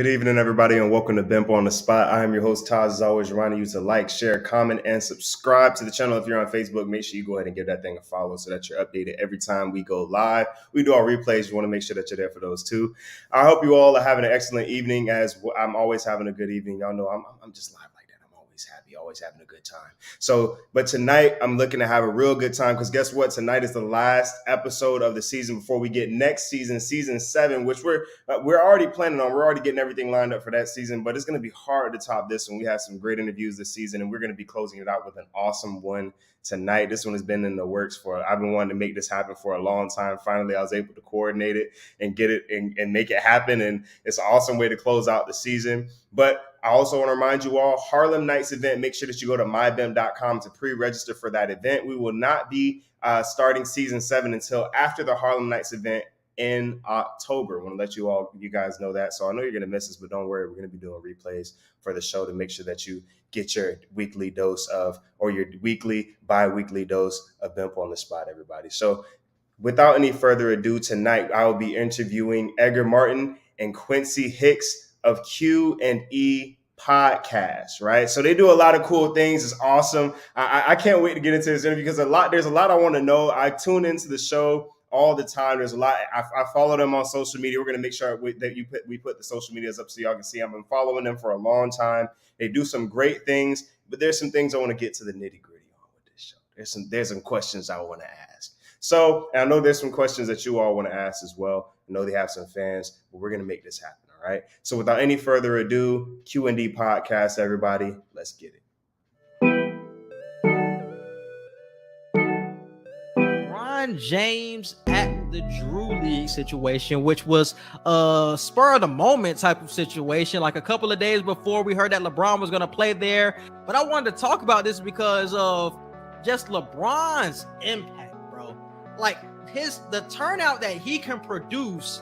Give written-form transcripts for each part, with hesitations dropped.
evening, everybody, and welcome to Bimp on the Spot. I am your host, Taz, as always, reminding you to like, share, comment, and subscribe to the channel. If you're on Facebook, make sure you go ahead and give that thing a follow so that you're updated every time we go live. We do our replays. You want to make sure that you're there for those too. I hope you all are having an excellent evening, as I'm always having a good evening. Y'all know I'm just live like that. I'm always happy, always having a good time. But tonight, I'm looking to have a real good time because guess what? Tonight is the last episode of the season before we get next season, season 7, which we're already planning on. We're already getting everything lined up for that season, but it's going to be hard to top this one. We have some great interviews this season, and we're going to be closing it out with an awesome one tonight. This one has been in the works I've been wanting to make this happen for a long time. Finally, I was able to coordinate it and get it and make it happen, and it's an awesome way to close out the season. But I also want to remind you all, Harlem Nights event, make sure that you go to mybim.com to pre-register for that event. We will not be starting season 7 until after the Harlem Nights event in October. I want to let you guys know that. So I know you're going to miss us, but don't worry. We're going to be doing replays for the show to make sure that you get your weekly dose or your bi-weekly dose of Bimp on the Spot, everybody. So without any further ado, tonight I will be interviewing Edgar Martin and Quincy Hicks of Q&E Podcast, right? So they do a lot of cool things. It's awesome. I can't wait to get into this interview because there's a lot I want to know. I tune into the show all the time. There's a lot. I follow them on social media. We're going to make sure that we put the social medias up so y'all can see. I've been following them for a long time. They do some great things, but there's some things I want to get to the nitty gritty on with this show. There's some questions I want to ask. So, and I know there's some questions that you all want to ask as well. I know they have some fans, but we're going to make this happen. All right. So without any further ado, Q&E Podcast, everybody, let's get it. LeBron James at the Drew League situation, which was a spur of the moment type of situation. Like a couple of days before, we heard that LeBron was going to play there. But I wanted to talk about this because of just LeBron's impact, bro. Like the turnout that he can produce.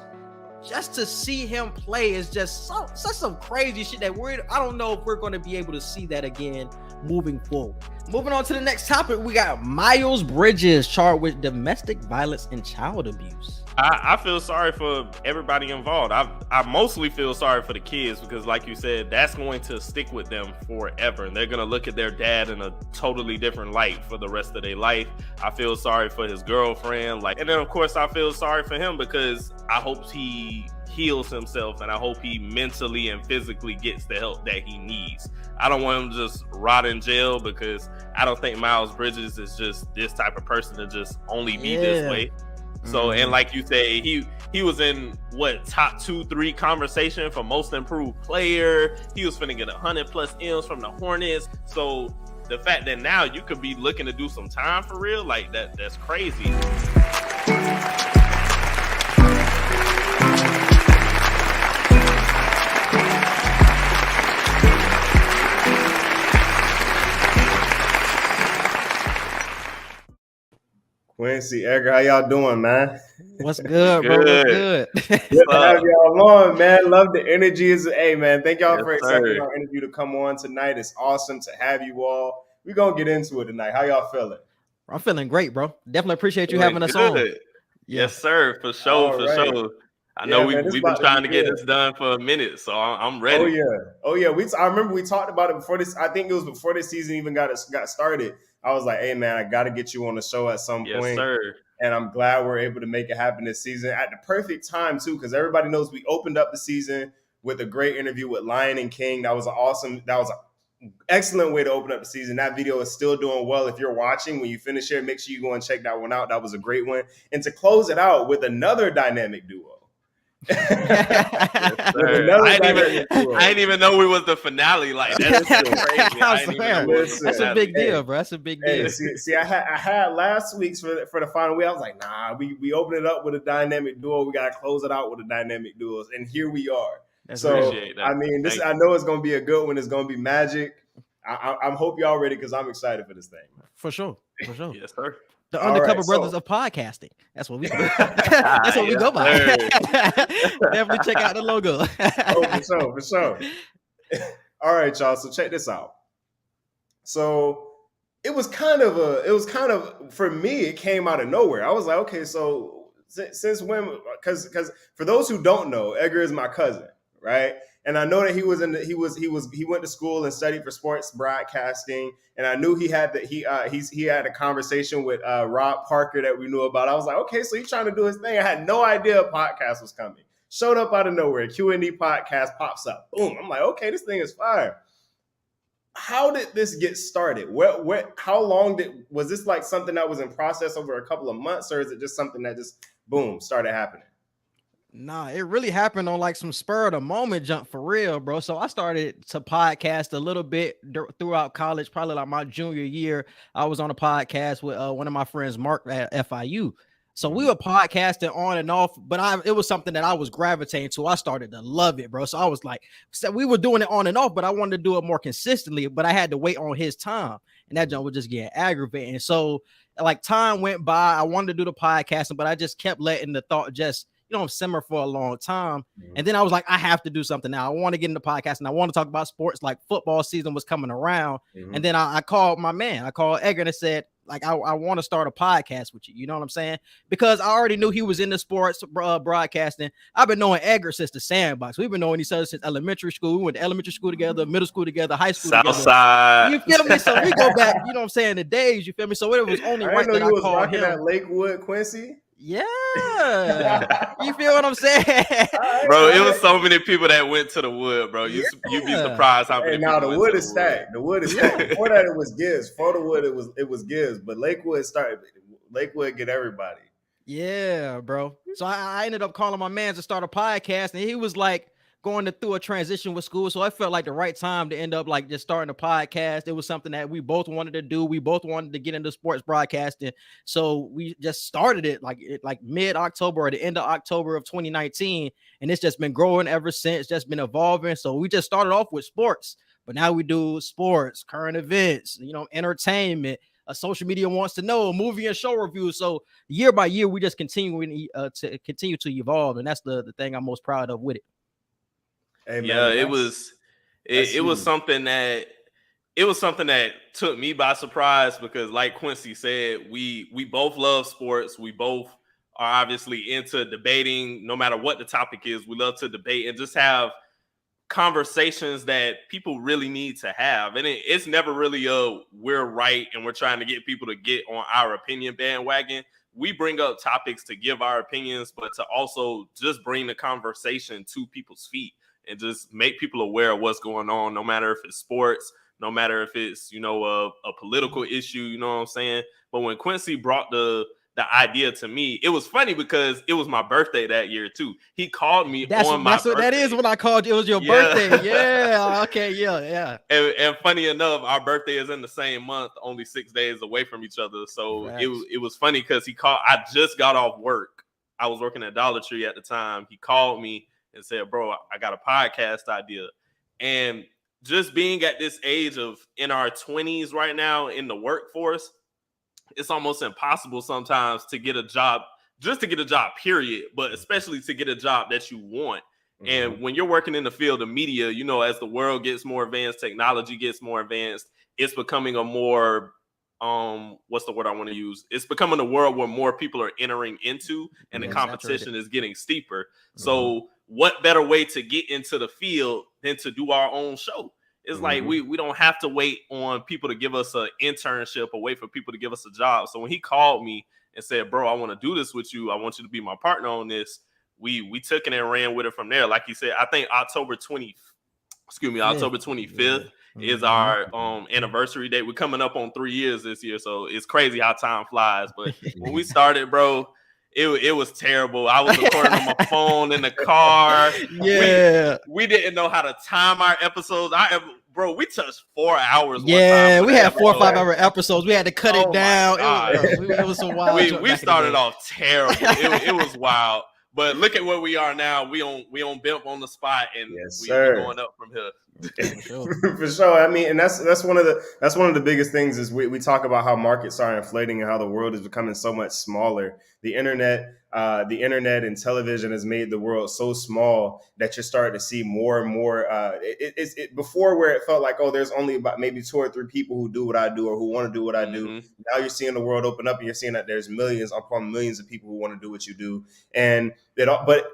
Just to see him play is just such some crazy shit that I don't know if we're going to be able to see that again moving forward. Moving on to the next topic, we got Miles Bridges charged with domestic violence and child abuse. I feel sorry for everybody involved. I mostly feel sorry for the kids because, like you said, that's going to stick with them forever. And they're going to look at their dad in a totally different light for the rest of their life. I feel sorry for his girlfriend. And then, of course, I feel sorry for him because I hope he heals himself and I hope he mentally and physically gets the help that he needs. I don't want him to just rot in jail because I don't think Miles Bridges is just this type of person to just only be this way. So, and like you say, he was in top 2-3 conversation for most improved player. He was finna get 100+ M's from the Hornets. So the fact that now you could be looking to do some time for real, like that's crazy. Quincy, Edgar, how y'all doing, man? What's good, bro? What's good? Good to have y'all on, man. Love the energy. Hey, man, thank y'all for accepting our interview to come on tonight. It's awesome to have you all. We're going to get into it tonight. How y'all feeling? I'm feeling great, bro. Definitely appreciate you having us on. Yes, sir. For sure, sure. I know we've been trying to get this done for a minute, so I'm ready. Oh, yeah. I remember we talked about it before this. I think it was before this season even got started. I was like, hey, man, I got to get you on the show at some point. Yes, sir. And I'm glad we're able to make it happen this season at the perfect time, too, because everybody knows we opened up the season with a great interview with Lion and King. That was an excellent way to open up the season. That video is still doing well. If you're watching, when you finish here, make sure you go and check that one out. That was a great one. And to close it out with another dynamic duo. Yes, I didn't even know we was the finale. Like that's so crazy. That's a big deal, bro. That's a big deal. See, I had last week's for the final week. I was like, nah, we opened it up with a dynamic duo. We gotta close it out with a dynamic duo, and here we are. I mean, I know it's gonna be a good one. It's gonna be magic. I hope y'all ready because I'm excited for this thing. For sure. Yes, sir. The undercover brothers of podcasting. That's what we go. That's what we go by. Definitely check out the logo. For sure. All right, y'all. So check this out. So it was kind of for me. It came out of nowhere. I was like, okay, so since when? Because for those who don't know, Edgar is my cousin, right? And I know that he went to school and studied for sports broadcasting. And I knew he had a conversation with Rob Parker that we knew about. I was like, okay, so he's trying to do his thing. I had no idea a podcast was coming. Showed up out of nowhere. Q&E Podcast pops up. Boom. I'm like, okay, this thing is fire. How did this get started? How long was this like something that was in process over a couple of months, or is it just something that just boom started happening? Nah, it really happened on like some spur of the moment jump for real, bro. So I started to podcast a little bit throughout college, probably like my junior year. I was on a podcast with one of my friends, Mark at FIU. So we were podcasting on and off, but it was something that I was gravitating to. I started to love it, bro. So I was like, we were doing it on and off, but I wanted to do it more consistently, but I had to wait on his time. And that jump was just getting aggravating. So like time went by, I wanted to do the podcasting, but I just kept letting the thought just, simmer for a long time. And then I was like, I have to do something now. I want to get into podcast and I want to talk about sports. Like football season was coming around. And then I called my man. I called Edgar and I said, like, I want to start a podcast with you. You know what I'm saying? Because I already knew he was in the sports broadcasting. I've been knowing Edgar since the Sandbox. We've been knowing each other since elementary school. We went to elementary school together, middle school together, high school together. Southside. You feel me? So we go back, you know what I'm saying, the days, you feel me? So it was only right that I called him. At Lakewood, Quincy? Yeah. You feel what I'm saying? Bro, it was so many people that went to the wood, bro. You'd be surprised how many people the wood is stacked. The wood is stacked. Before that, it was Gibbs. For the wood, it was Gibbs. But Lakewood get everybody. Yeah, bro. So I ended up calling my man to start a podcast, and he was like going through a transition with school. So I felt like the right time to end up like just starting a podcast. It was something that we both wanted to do. We both wanted to get into sports broadcasting. So we just started it like mid-October or the end of October of 2019. And it's just been growing ever since, just been evolving. So we just started off with sports, but now we do sports, current events, entertainment. Social media wants to know, movie and show reviews. So year by year, we just continue to evolve. And that's the thing I'm most proud of with it. Hey, man, it was something that took me by surprise because, like Quincy said, we both love sports. We both are obviously into debating. No matter what the topic is, we love to debate and just have conversations that people really need to have. And it's never really we're right and we're trying to get people to get on our opinion bandwagon. We bring up topics to give our opinions, but to also just bring the conversation to people's feet. And just make people aware of what's going on, no matter if it's sports, no matter if it's, a political issue, you know what I'm saying? But when Quincy brought the idea to me, it was funny because it was my birthday that year too. He called me on my birthday. That's what that is when I called you. It was your birthday. Yeah. Okay. Yeah. And funny enough, our birthday is in the same month, only 6 days away from each other. So it was funny because he called. I just got off work. I was working at Dollar Tree at the time. He called me and said, bro, I got a podcast idea. And just being at this age of in our 20s right now in the workforce, it's almost impossible sometimes to get a job, just to get a job, period, but especially to get a job that you want. And when you're working in the field of media, as the world gets more advanced, technology gets more advanced, it's becoming a more what's the word I want to use? It's becoming a world where more people are entering into and the competition is getting steeper. So what better way to get into the field than to do our own show? It's like we don't have to wait on people to give us an internship or wait for people to give us a job. So when he called me and said, bro, I want to do this with you, I want you to be my partner on this, we took it and ran with it from there. Like you said, I think October 25th is our anniversary date. We're coming up on 3 years this year, so it's crazy how time flies. But when we started, bro, it was terrible. I was recording on my phone in the car. Yeah, we didn't know how to time our episodes. Bro, we touched 4 hours. Yeah, we had 4 or 5 hour episodes. We had to cut it down. It was so wild. We started off terrible. It was wild. But look at where we are now. We on Bimp on the spot, and we're going up from here. For sure. I mean, and that's one of the biggest things is we talk about how markets are inflating and how the world is becoming so much smaller. The internet and television has made the world so small that you're starting to see more and more. Before where it felt like, there's only about maybe 2 or 3 people who do what I do or who want to do what I do. Now you're seeing the world open up and you're seeing that there's millions upon millions of people who want to do what you do. And but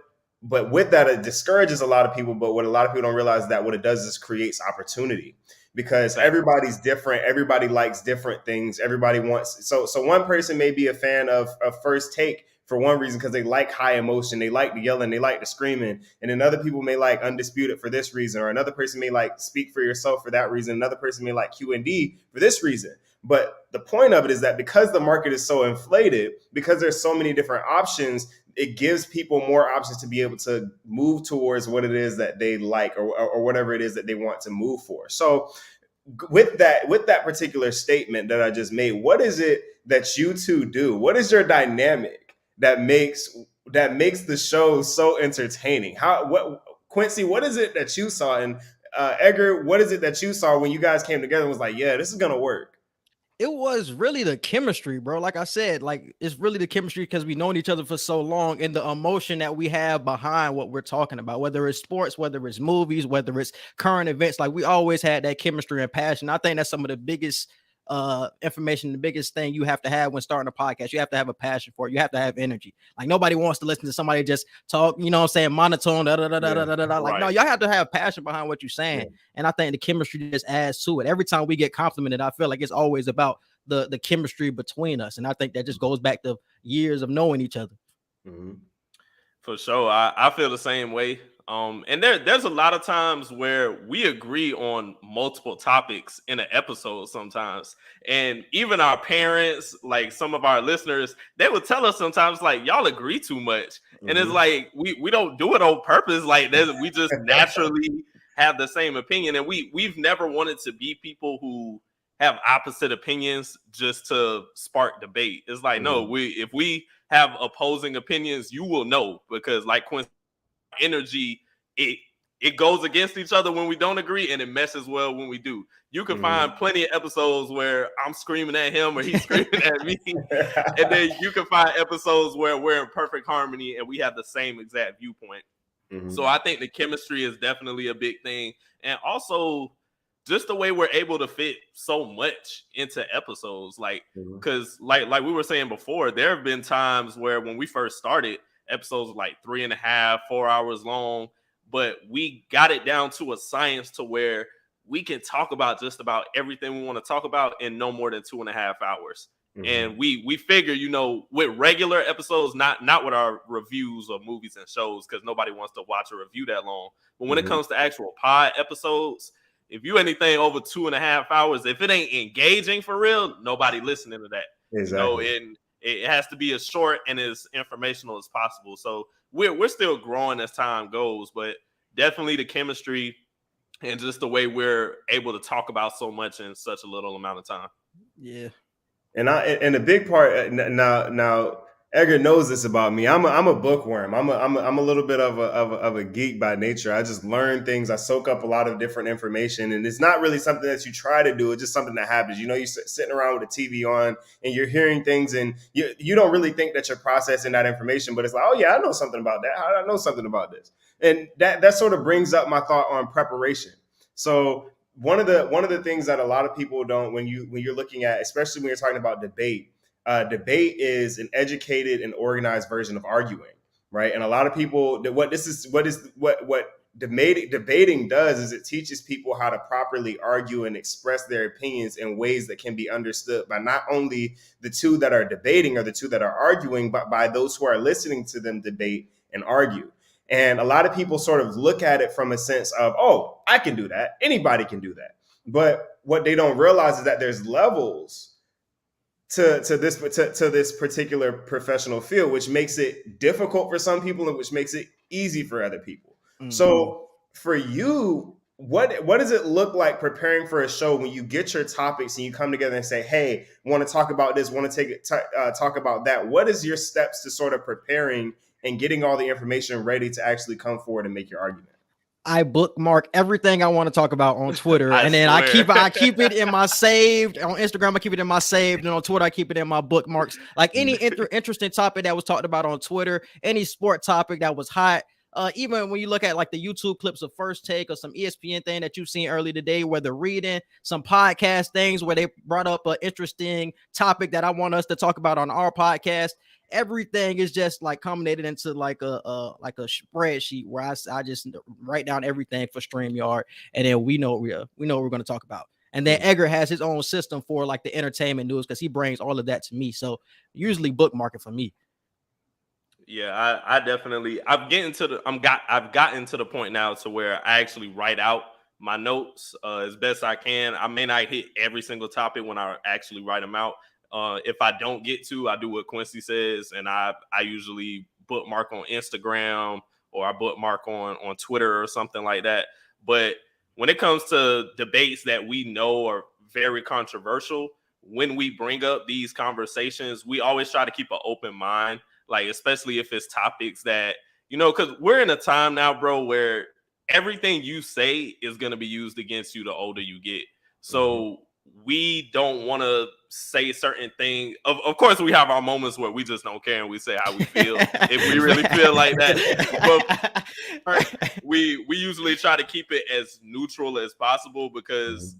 But with that, it discourages a lot of people. But what a lot of people don't realize is that what it does is creates opportunity, because everybody's different. Everybody likes different things. Everybody wants. So one person may be a fan of First Take for one reason, because they like high emotion, they like the yelling, they like the screaming. And then other people may like Undisputed for this reason, or another person may like Speak for Yourself for that reason. Another person may like Q&E for this reason. But the point of it is that because the market is so inflated, because there's so many different options, it gives people more options to be able to move towards what it is that they like, or whatever it is that they want to move for. So with that particular statement that I just made, what is it that you two do? What is your dynamic that makes the show so entertaining? Quincy, what is it that you saw? And Edgar, what is it that you saw when you guys came together and was like, yeah, this is gonna work? It was really the chemistry, bro. Like I said, like it's really the chemistry, because we've known each other for so long, and the emotion that we have behind what we're talking about, whether it's sports, whether it's movies, whether it's current events. Like we always had that chemistry and passion. I think that's some of the biggest information, the biggest thing you have to have when starting a podcast. You have to have a passion for it. You have to have energy. Like nobody wants to listen to somebody just talk, you know what I'm saying, monotone, da, da, da, da, da, da, da. Like, no, y'all have to have passion behind what you're saying. Yeah. And I think the chemistry just adds to it. Every time we get complimented, I feel like it's always about the chemistry between us. And I think that just goes back to years of knowing each other. Mm-hmm. For sure. I feel the same way. And there's a lot of times where we agree on multiple topics in an episode sometimes. And even our parents, like some of our listeners, they would tell us sometimes, like, y'all agree too much. Mm-hmm. And it's like, we don't do it on purpose. Like we just naturally have the same opinion. And we've never wanted to be people who have opposite opinions just to spark debate. It's like, no, if we have opposing opinions, you will know, because like Quincy, energy, it goes against each other when we don't agree, and it messes well when we do. You can find plenty of episodes where I'm screaming at him or he's screaming at me, and then you can find episodes where we're in perfect harmony and we have the same exact viewpoint. So I think the chemistry is definitely a big thing, and also just the way we're able to fit so much into episodes, like because like we were saying before, there have been times where when we first started, episodes were like 3.5, 4 hours long, but we got it down to a science to where we can talk about just about everything we want to talk about in no more than 2.5 hours. And we figure, you know, with regular episodes, not with our reviews of movies and shows, because nobody wants to watch a review that long. But when it comes to actual pod episodes, if you anything over 2.5 hours, if it ain't engaging for real, nobody listening to that. Exactly. You know, and it has to be as short and as informational as possible. So we're still growing as time goes, but definitely the chemistry and just the way we're able to talk about so much in such a little amount of time. Yeah. And a big part now Edgar knows this about me. I'm a bookworm. I'm a little bit of a geek by nature. I just learn things. I soak up a lot of different information, and it's not really something that you try to do. It's just something that happens. You know, you're sitting around with the TV on and you're hearing things, and you don't really think that you're processing that information, but it's like, oh yeah, I know something about that. How did I know something about this? And that sort of brings up my thought on preparation. So one of the things that a lot of people don't, when you're looking at, especially when you're talking about debate is an educated and organized version of arguing, right? And a lot of people, what debating does is it teaches people how to properly argue and express their opinions in ways that can be understood by not only the two that are debating or the two that are arguing, but by those who are listening to them debate and argue. And a lot of people sort of look at it from a sense of, oh, I can do that. Anybody can do that. But what they don't realize is that there's levels to this particular professional field, which makes it difficult for some people and which makes it easy for other people. So for you, what does it look like preparing for a show when you get your topics and you come together and say, hey, want to talk about this, want to talk about that? What is your steps to sort of preparing and getting all the information ready to actually come forward and make your argument? I bookmark everything I want to talk about on Twitter, and then I keep it in my saved. On Instagram, I keep it in my saved, and on Twitter, I keep it in my bookmarks. Like any interesting topic that was talked about on Twitter, any sport topic that was hot. Even when you look at like the YouTube clips of First Take or some ESPN thing that you've seen earlier today, where they're reading some podcast things where they brought up an interesting topic that I want us to talk about on our podcast. everything is just like culminated into like a spreadsheet where I just write down everything for StreamYard, and then we know what we're going to talk about. And then Edgar has his own system for like the entertainment news because he brings all of that to me. So usually bookmark it for me. Yeah, I definitely I've gotten to the point now to where I actually write out my notes as best I can. I may not hit every single topic when I actually write them out. If I don't get to, I do what Quincy says, and I usually bookmark on Instagram or I bookmark on Twitter or something like that. But when it comes to debates that we know are very controversial, when we bring up these conversations, we always try to keep an open mind. Like, especially if it's topics that, because we're in a time now, bro, where everything you say is going to be used against you the older you get. So we don't want to say certain things. Of course, we have our moments where we just don't care and we say how we feel if we really feel like that. But we usually try to keep it as neutral as possible because,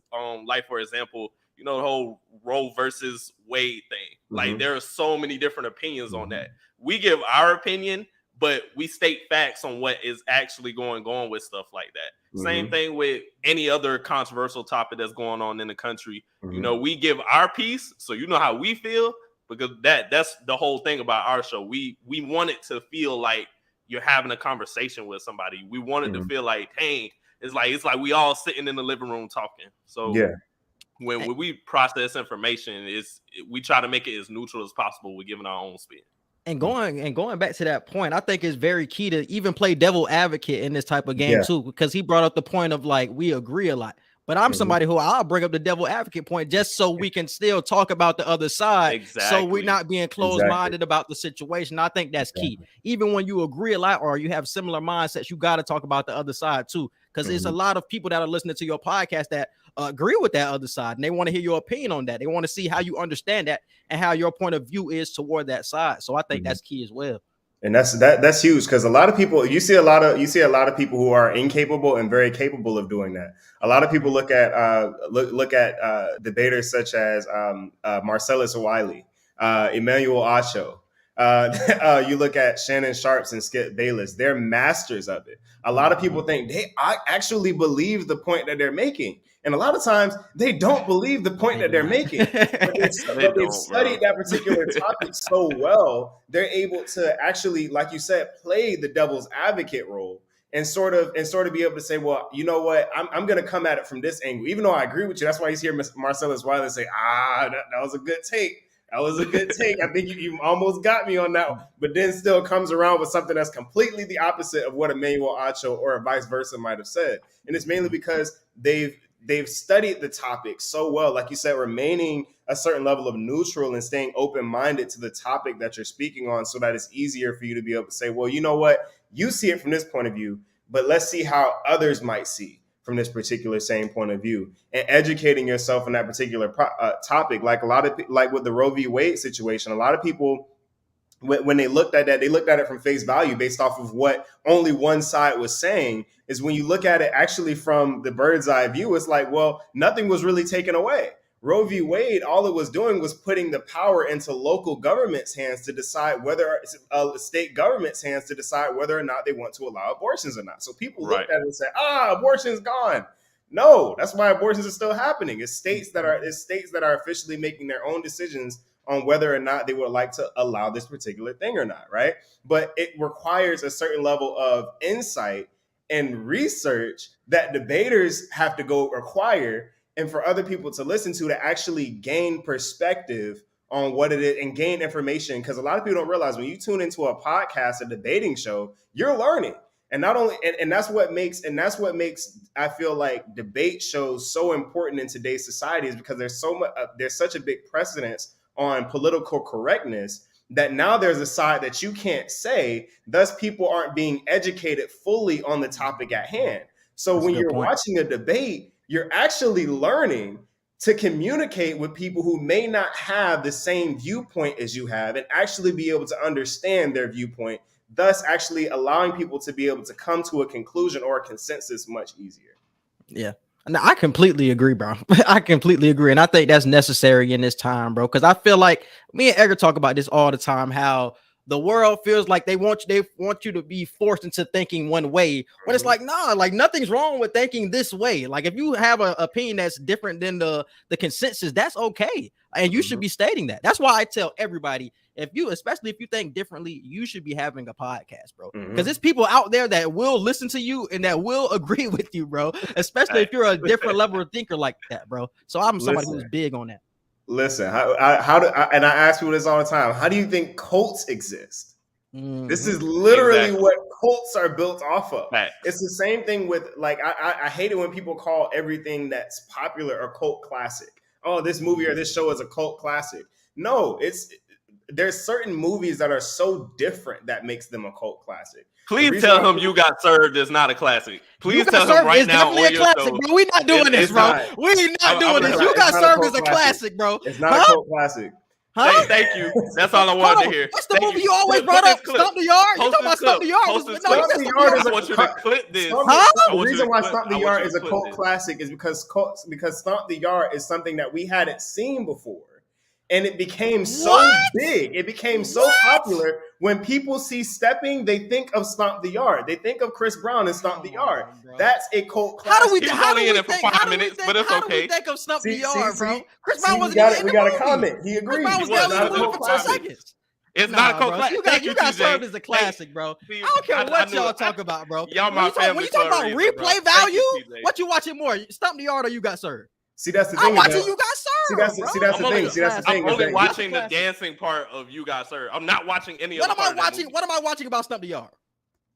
like, for example, the whole Roe versus Wade thing. Like, there are so many different opinions on that. We give our opinion, but we state facts on what is actually going on with stuff like that. Same thing with any other controversial topic that's going on in the country. We give our piece, so you know how we feel, because that's the whole thing about our show. We want it to feel like you're having a conversation with somebody. We want it to feel like, hey, it's like we all sitting in the living room talking. So when we process information, we try to make it as neutral as possible. We're giving our own spin. And going back to that point, I think it's very key to even play devil advocate in this type of game too, because he brought up the point of like we agree a lot. But I'm somebody who I'll bring up the devil advocate point just so we can still talk about the other side. Exactly. So we're not being closed-minded about the situation. I think that's key. Even when you agree a lot or you have similar mindsets, you got to talk about the other side too. Because there's a lot of people that are listening to your podcast that agree with that other side, and they want to hear your opinion on that. They want to see how you understand that and how your point of view is toward that side. So I think that's key as well. And that's huge because a lot of people, you see a lot of people who are incapable and very capable of doing that. A lot of people look at debaters such as Marcellus Wiley, Emmanuel Acho. You look at Shannon Sharps and Skip Bayless. They're masters of it. A lot of people think they actually believe the point that they're making. And a lot of times they don't believe the point that they're making. But they've studied that particular topic so well, they're able to actually, like you said, play the devil's advocate role and sort of be able to say, well, you know what, I'm going to come at it from this angle. Even though I agree with you, that's why he's here, Marcellus Wiley, say, that was a good take. That was a good take. I think you almost got me on that, but then still comes around with something that's completely the opposite of what Emmanuel Acho or vice versa might have said. And it's mainly because they've studied the topic so well, like you said, remaining a certain level of neutral and staying open-minded to the topic that you're speaking on so that it's easier for you to be able to say, well, you know what, you see it from this point of view, but let's see how others might see from this particular same point of view, and educating yourself on that particular topic. Like with the Roe v. Wade situation, a lot of people, when they looked at that, they looked at it from face value based off of what only one side was saying. Is when you look at it actually from the bird's eye view, it's like, well, nothing was really taken away. Roe v. Wade, all it was doing was putting the power into local government's hands to decide whether state government's hands to decide whether or not they want to allow abortions or not. So people looked at it and said, abortion's gone. No, that's why abortions are still happening. It's states that are officially making their own decisions on whether or not they would like to allow this particular thing or not, right? But it requires a certain level of insight and research that debaters have to go acquire, and for other people to listen to actually gain perspective on what it is and gain information. Because a lot of people don't realize when you tune into a podcast, a debating show, you're learning. And not only, and that's what makes I feel like debate shows so important in today's society, is because there's such a big precedence on political correctness that now there's a side that you can't say, thus people aren't being educated fully on the topic at hand. So when you're watching a debate, you're actually learning to communicate with people who may not have the same viewpoint as you have and actually be able to understand their viewpoint, thus actually allowing people to be able to come to a conclusion or a consensus much easier. Yeah. No, I completely agree, bro. I completely agree. And I think that's necessary in this time, bro. Because I feel like me and Edgar talk about this all the time, how the world feels like they want you to be forced into thinking one way. When it's like, nah, like nothing's wrong with thinking this way. Like if you have an opinion that's different than the consensus, that's okay. And you should be stating that. That's why I tell everybody, especially if you think differently, you should be having a podcast, bro. Because there's people out there that will listen to you and that will agree with you, bro. Especially if you're a different level of thinker like that, bro. So I'm somebody who's big on that. Listen, how do I ask people this all the time? How do you think cults exist? This is literally what cults are built off of. It's the same thing with like I hate it when people call everything that's popular a cult classic. Oh, this movie or this show is a cult classic. No, there's certain movies that are so different that makes them a cult classic. Please tell him You Got Served is not a classic. Please tell him right now on your show. Bro. We're not doing this, bro. We're not doing this. You Got Served is a classic, bro. It's not a cult classic. Huh? Thank you. That's all I wanted to hear. What's the movie you always brought up? Stomp the Yard? You talking about Stomp the Yard? I want you to clip this. The reason why Stomp the Yard is a cult classic is because Stomp the Yard is something that we hadn't seen before. And it became so big. It became so popular. When people see stepping, they think of Stomp the Yard. They think of Chris Brown and Stomp the Yard. That's a cult classic. How do we think of Stomp the Yard, bro? Chris Brown wasn't even in the movie. We got a comment. He agrees. Chris Brown was barely in the movie for 2 seconds. It's not a cult classic. You Got Served as a classic, bro. I don't care what y'all talk about, bro. Y'all my family. When you talk about replay value, what you watching more? Stomp the Yard or You Got Served? See, that's the thing. I'm watching You Got Served. See, that's the thing. I'm only watching the dancing part of You Got Served. I'm not watching any other part. What am I watching about Stomp the Yard?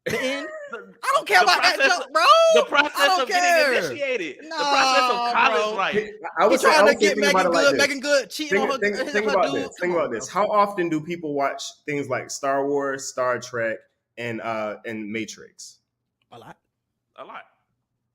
The end? I don't care about that jump, bro. The process of getting initiated. The process of college life. I was trying to get Megan Good cheating on her. Think about this. How often do people watch things like Star Wars, Star Trek, and Matrix?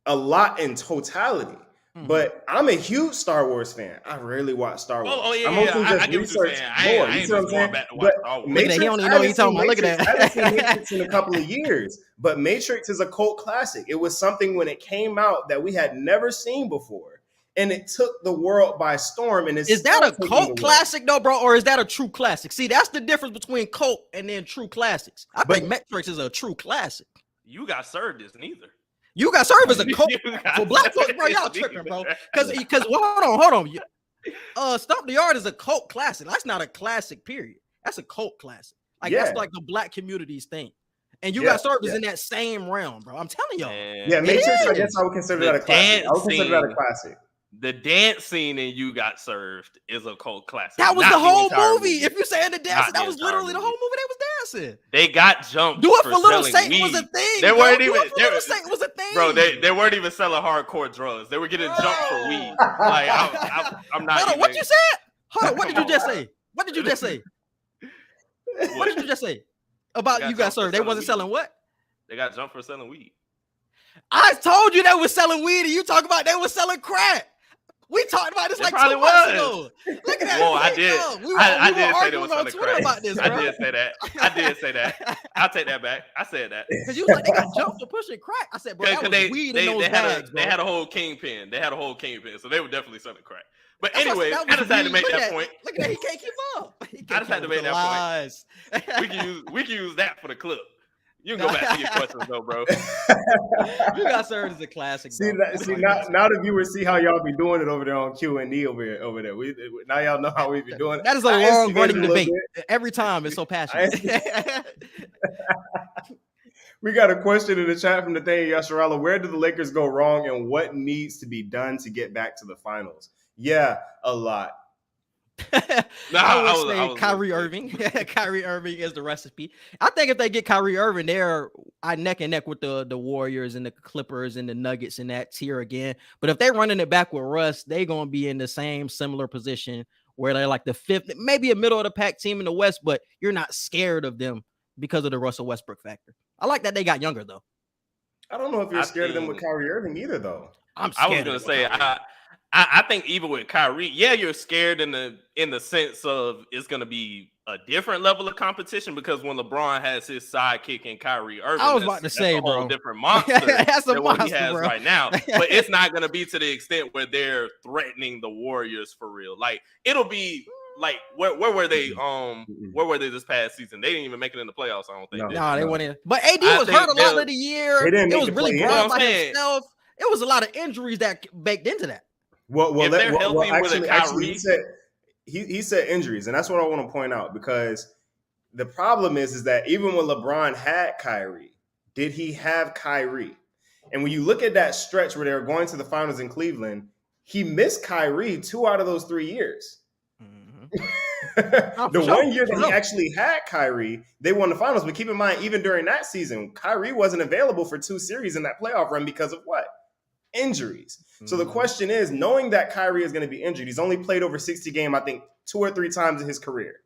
A lot in totality. But I'm a huge Star Wars fan. I rarely watch Star Wars. Oh yeah, I'm mostly just research more. You see what I'm saying? But Matrix, he don't even know what he's talking about. Look at that. I haven't seen Matrix in a couple of years. But Matrix is a cult classic. It was something when it came out that we had never seen before. And it took the world by storm. And is that a cult classic though, bro? Or is that a true classic? See, that's the difference between cult and then true classics. I think Matrix is a true classic. You Got Served is neither. You Got Served as a cult for black folks, bro. Y'all tripping, bro. Because hold on. Stomp the Yard is a cult classic. That's not a classic, period. That's a cult classic. That's like the black community's thing. And You Got Served is in that same realm, bro. I'm telling y'all. Yeah, Matrix, I guess I would consider that a classic. The dance scene in You Got Served is a cult classic. That was the whole movie. If you're saying the dancing, that was literally the whole movie they was dancing. They got jumped. Do It for Little Satan was a thing. They weren't even. Little Satan was a thing, bro. They weren't even selling hardcore drugs. They were getting jumped for weed. Like I'm not. Hold on, what you said? Hold on, what did you just say? What did you just say? What did you just say about You Got Served? They wasn't selling what? They got jumped for selling weed. I told you they were selling weed, and you talk about they were selling crack. We talked about this like 2 months ago. Look at that. Whoa, I did. I did say they was selling crack. About this, I did say that. I'll take that back. I said that. Because you was like, they got jumped for pushing crack. I said, bro, that was weed in those bags, bro. They had a whole kingpin. So they were definitely selling crack. But anyway, I decided to make that point. Look at that. He can't keep up. I decided to make that point. We can use that for the clip. You can go back to your questions though, bro. You Got Served is a classic. See now the viewers see how y'all be doing it over there on Q&E over there. Now y'all know how we be doing it. That is a long running debate. Every time it's so passionate. We got a question in the chat from Nathaniel Yasharala. Where do the Lakers go wrong and what needs to be done to get back to the finals? Yeah, a lot. I would say Kyrie Irving. Kyrie Irving is the recipe. I think if they get Kyrie Irving, they're neck and neck with the Warriors and the Clippers and the Nuggets in that tier again. But if they're running it back with Russ, they're going to be in the same similar position where they're like the fifth, maybe a middle of the pack team in the West, but you're not scared of them because of the Russell Westbrook factor. I like that they got younger though. I don't know if you're scared of them with Kyrie Irving either though. I'm scared. I was going to say, I think even with Kyrie, yeah, you're scared in the sense of it's going to be a different level of competition because when LeBron has his sidekick in Kyrie Irving, I was about to say, a whole bro, different monster that's a than what he monster, has bro. right now. But it's not going to be to the extent where they're threatening the Warriors for real. Like it'll be like where were they? Where were they this past season? They didn't even make it in the playoffs. I don't think. No, they went in. But AD was hurt a lot of the year. It was really brought by himself. It was a lot of injuries that baked into that. Actually, he said injuries, and that's what I want to point out because the problem is that even when LeBron had Kyrie, did he have Kyrie? And when you look at that stretch where they were going to the finals in Cleveland, he missed Kyrie 2 out of those 3 years. Mm-hmm. The 1 year that he actually had Kyrie, they won the finals. But keep in mind, even during that season, Kyrie wasn't available for 2 series in that playoff run because of what? Injuries. So the question is, knowing that Kyrie is going to be injured, he's only played over 60 games, I think 2 or 3 times in his career.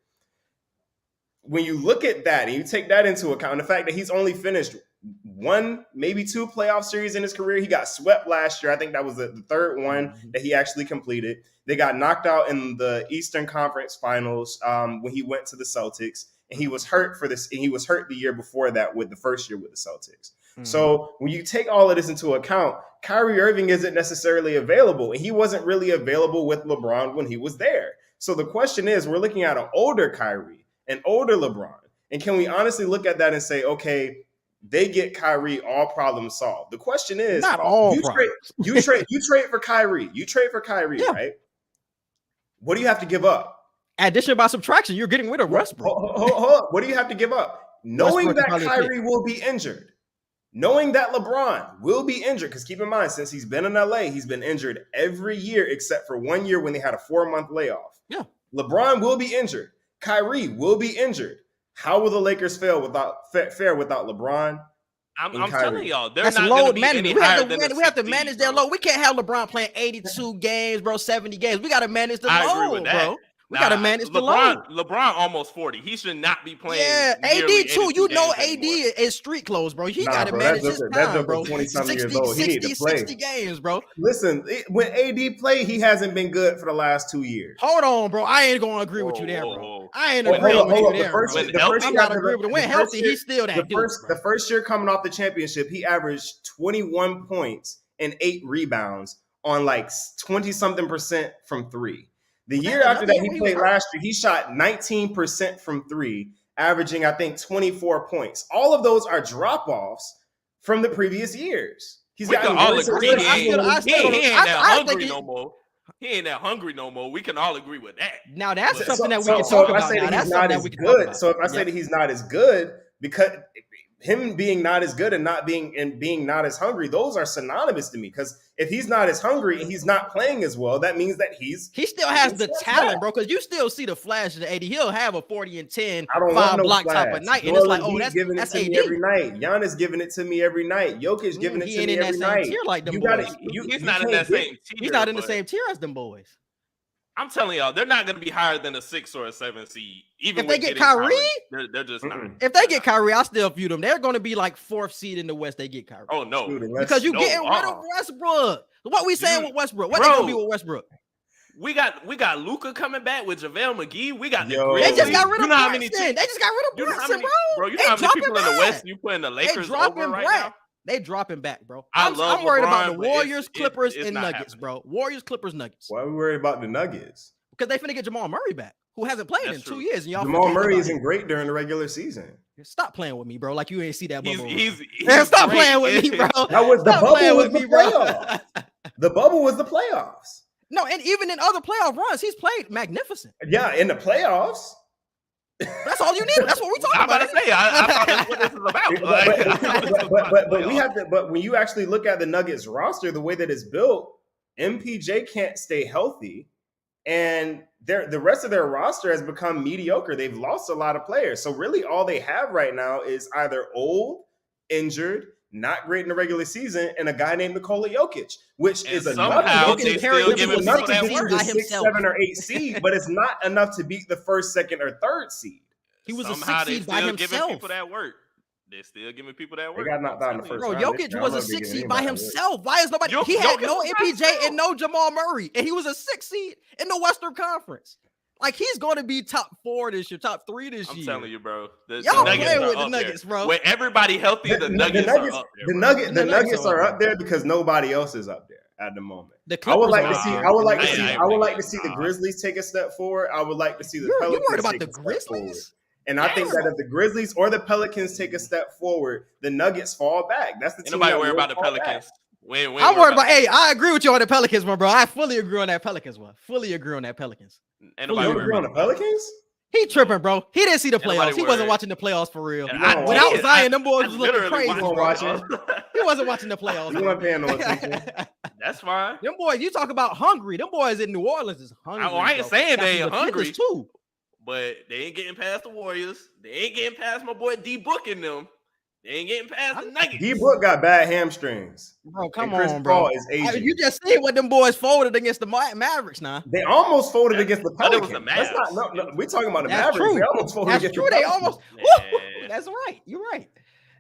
When you look at that and you take that into account, the fact that he's only finished 1, maybe 2 playoff series in his career, he got swept last year. I think that was the third one that he actually completed. They got knocked out in the Eastern Conference Finals when he went to the Celtics, and he was hurt for this. And he was hurt the year before that with the first year with the Celtics. So when you take all of this into account, Kyrie Irving isn't necessarily available, and he wasn't really available with LeBron when he was there. So the question is, we're looking at an older Kyrie, an older LeBron, and can we honestly look at that and say, okay, they get Kyrie, all problems solved? The question is, not all you trade for Kyrie, yeah. Right? What do you have to give up? Addition by subtraction, you're getting rid of Westbrook. Hold. What do you have to give up? Knowing that Kyrie will be injured. Knowing that LeBron will be injured, because keep in mind, since he's been in LA, he's been injured every year except for 1 year when they had a 4-month layoff. Yeah. LeBron will be injured. Kyrie will be injured. How will the Lakers fare without LeBron? I'm telling y'all, they're that's not load going to be management. any higher than We have to manage their load. We can't have LeBron playing 82 games, bro, 70 games. We got to manage the load, agree with that. bro. We got to manage the load. LeBron almost 40. He should not be playing. Yeah, AD too. You know AD is street clothes, bro. He got to manage his time, bro. 20-something years old. He need to play. 60 games, bro. Listen, when AD played, he hasn't been good for the last 2 years. Hold on, bro. I ain't going to agree with you there, bro. I ain't agreeing with you there, bro. I'm not agreeing with him. When healthy, he's still that dude. The first year coming off the championship, he averaged 21 points and 8 rebounds on like 20-something% from 3. The year after that, he played last year, he shot 19% from 3, averaging, I think, 24 points. All of those are drop-offs from the previous years. We can all agree he ain't that hungry no more. He ain't that hungry no more. We can all agree with that. Now, that's something that we can talk about. So if I say that he's not as good, because him being not as good and being not as hungry, those are synonymous to me. Because if he's not as hungry and he's not playing as well, that means that he still has the talent, bro. Because you still see the flash of the AD. He'll have a 40 and 10, 5 block type of night, and it's like, oh, that's giving it to me every night. Giannis giving it to me every night. Jokic giving it to me every night. He's not in that same tier. He's not in the same tier as them boys. I'm telling y'all, they're not going to be higher than a 6 or a 7 seed. Even if they get Kyrie, they're just not. If they get Kyrie, I still view them. They're going to be like 4th seed in the West. They get Kyrie. Oh no, because you getting rid of Westbrook. What we saying with Westbrook? What they going to be with Westbrook? We got Luka coming back with JaVale McGee. We got the Grizzlies. They just got rid of Brunson. They just got rid of Brunson, bro. Bro, you know how many people in the West you putting the Lakers over right now? They dropping back, bro. I'm worried about the Warriors, Clippers, and Nuggets, bro. Warriors, Clippers, Nuggets. Why are we worried about the Nuggets? Because they finna get Jamal Murray back, who hasn't played in 2 years. And y'all Jamal Murray isn't great during the regular season. Stop playing with me, bro. Like you ain't see that bubble. Stop playing with me, bro. That was the bubble with the playoffs. The bubble was the playoffs. No, and even in other playoff runs, he's played magnificent. Yeah, in the playoffs. That's all you need. That's what we talking about. I'm about to say. I thought that's what this is about. But we have to. But when you actually look at the Nuggets roster, the way that it's built, MPJ can't stay healthy. And the rest of their roster has become mediocre. They've lost a lot of players. So really all they have right now is either old, injured, not great in the regular season, and a guy named Nikola Jokic, which is enough to get you the 6, 7, or 8 seed, but it's not enough to beat the 1st, 2nd, or 3rd seed. He was a 6 seed by himself. People that work. They're still giving people that They work. got knocked out in the first Bro, round. Jokic I was a love they 6 giving seed by anybody that work. himself. Why is nobody? He had Jokic no was by MPJ himself. and no Jamal Murray, and he was a 6 seed in the Western Conference. Like, he's going to be top 4 this year, top 3 this year. I'm telling you, bro. The Y'all Nuggets playing are with the up Nuggets, there. bro. When everybody healthy, the Nuggets are up there. The Nuggets are up there because nobody else is up there at the moment. The I would Clippers like are to up see. there. I would like to I see. ain't I would with like it. to see the Nah. Grizzlies take a step forward. I would like to see the You Pelicans worried about take the a step forward. Grizzlies? And I think Yes. that if the Grizzlies or the Pelicans take a step forward, the Nuggets fall back. That's the Ain't team. nobody that worried will about the fall back. Pelicans. I'm worried about. Hey, I agree with you on the Pelicans, my bro. I fully agree on that Pelicans one. Fully agree on that Pelicans. Ain't You nobody don't worried agree on about the Pelicans? He tripping, bro. He didn't see the Ain't nobody playoffs. He wasn't worried. watching the playoffs for real. And I Without did. Zion, them boys I was looking literally crazy, watched bro. it. He wasn't watching the playoffs. You bro. weren't paying no attention. That's fine. Them boys, you talk about hungry. Them boys in New Orleans is hungry. I ain't bro. saying Got they some ain't hungry. defenders, too. But they ain't getting past the Warriors. They ain't getting past my boy D Book in them. They ain't getting past the Nuggets. D Book got bad hamstrings. Bro, come And Chris on, bro. Paul is aging. You just see what them boys folded against the Mavericks now. They almost folded against the But it Pelicans. was the That's Mavs. not. No, we're talking about the That's Mavericks. true. They almost folded That's against true. the They Pelicans. almost. Man. That's right. You're right.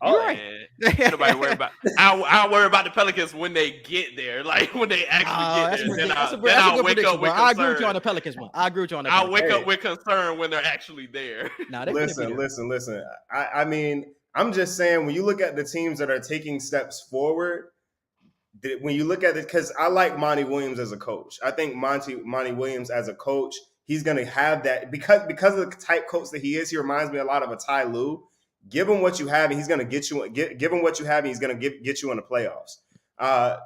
Oh, You're right. man. Ain't nobody worry about. I worry about the Pelicans when they get there, like when they actually get there. Then That's a I'll good wake prediction, up bro. with I agree with you concern. on the Pelicans one. I agree with you on that. I'll wake Hey. up with concern when they're actually there. Nah, they finna be Listen. there. I mean, I'm just saying when you look at the teams that are taking steps forward, when you look at it, because I like Monty Williams as a coach. I think Monty Williams as a coach, he's going to have that because of the type coach that he is. He reminds me a lot of a Ty Lue. Give him what you have, and he's going to get you. Give him what you have, and he's going to get you in the playoffs.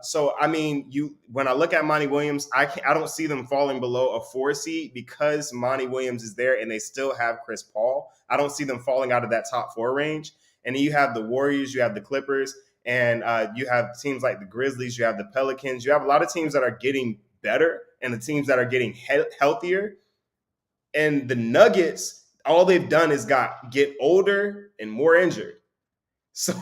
So I mean, when I look at Monty Williams, I don't see them falling below a 4 seed because Monty Williams is there, and they still have Chris Paul. I don't see them falling out of that top 4 range. And then you have the Warriors, you have the Clippers, and you have teams like the Grizzlies, you have the Pelicans. You have a lot of teams that are getting better, and the teams that are getting healthier. And the Nuggets, all they've done is get older and more injured. So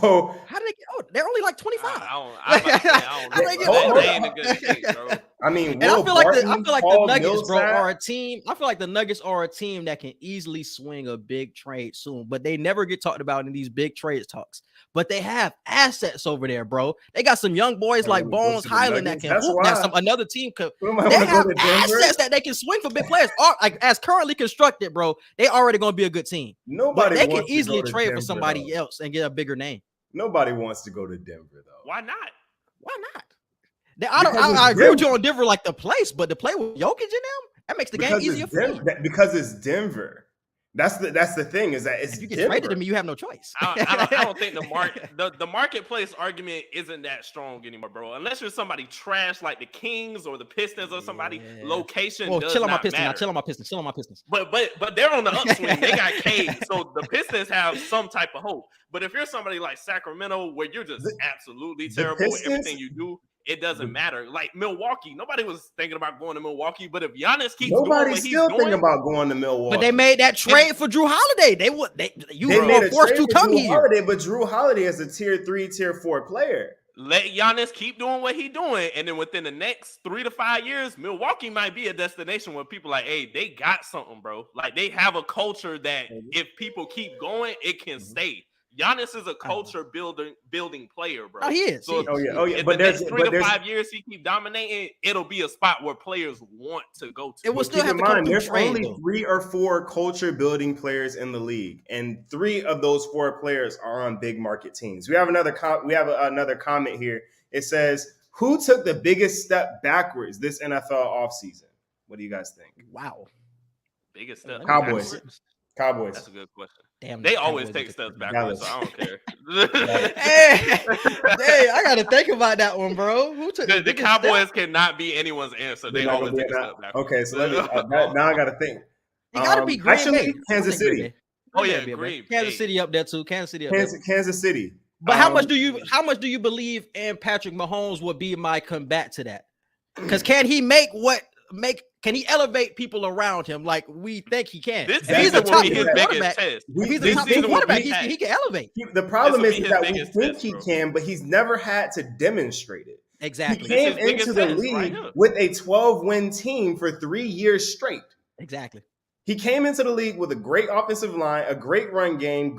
How did they get old? They're only like 25. I How they get don't older? they ain't in good shape, bro. I mean, And I feel like the Paul Nuggets, bro, Millsap, are a team. I feel like the Nuggets are a team that can easily swing a big trade soon, but they never get talked about in these big trade talks. But they have assets over there, bro. They got some young boys like Bones Highland that can hoop. That another team could. They have assets that they can swing for big players. Like as currently constructed, bro, they already gonna be a good team. Nobody But they can wants to easily go to trade for Denver, somebody though. else and get a bigger name. Nobody wants to go to Denver, though. Why not? Why not? I agree with you on Denver, like the place, but to play with Jokic in them, that makes the game easier for me. Because it's Denver. That's the thing is that it's If you get Denver. traded to me, you have no choice. I don't think the marketplace argument isn't that strong anymore, bro. Unless you're somebody trash like the Kings or the Pistons or somebody, location does chill on my not Pistons. matter. Now, chill on my Pistons. Chill on my Pistons. But they're on the upswing. They got Cade, so the Pistons have some type of hope. But if you're somebody like Sacramento, where you're just absolutely terrible at everything you do, it doesn't matter. Like Milwaukee, nobody was thinking about going to Milwaukee. But if Giannis keeps doing what he's still doing, thinking about going to Milwaukee. But they made that trade for Drew Holiday. You were forced to come here. Holiday, but Drew Holiday is a tier 3, tier 4 player. let Giannis keep doing what he's doing, and then within the next 3 to 5 years, Milwaukee might be a destination where people are like, hey, they got something, bro. Like they have a culture that if people keep going, it can stay. Giannis is a culture building player, bro. Oh, he is. So yeah. But there's 3 to 5 years he keep dominating, it'll be a spot where players want to go to. It will still keep have in to come mind, through there's trade, only though. 3 or 4 culture building players in the league, and 3 of those 4 players are on big market teams. We have another comment here. It says, "Who took the biggest step backwards this NFL offseason?" What do you guys think? Wow. Biggest step. Cowboys. backwards? Cowboys. That's a good question. Damn, They the always Cowboys take are steps different. backwards, so I don't care. Hey, I gotta think about that one, bro. Who took The biggest Cowboys step? cannot be anyone's answer. They They're not always gonna take be a that- step backwards. Okay, so let me. Now I got to think. It gotta be Green actually, Bay. Kansas I think Green City. Bay. Oh, yeah, Bay, Green Kansas Bay. City up there too. Kansas City up there. Kansas City. But how much do you believe in Patrick Mahomes would be my combat to that? Because can he can he elevate people around him like we think he can? This If he's a season will top be his quarterback, biggest test. if he's a This top season will quarterback, be- he can elevate. The problem This will is be that his we biggest think test, he bro. can, but he's never had to demonstrate it. Exactly. He came This is his into biggest the test league right here. with a 12-win team for 3 years straight. Exactly. He came into the league with a great offensive line, a great run game,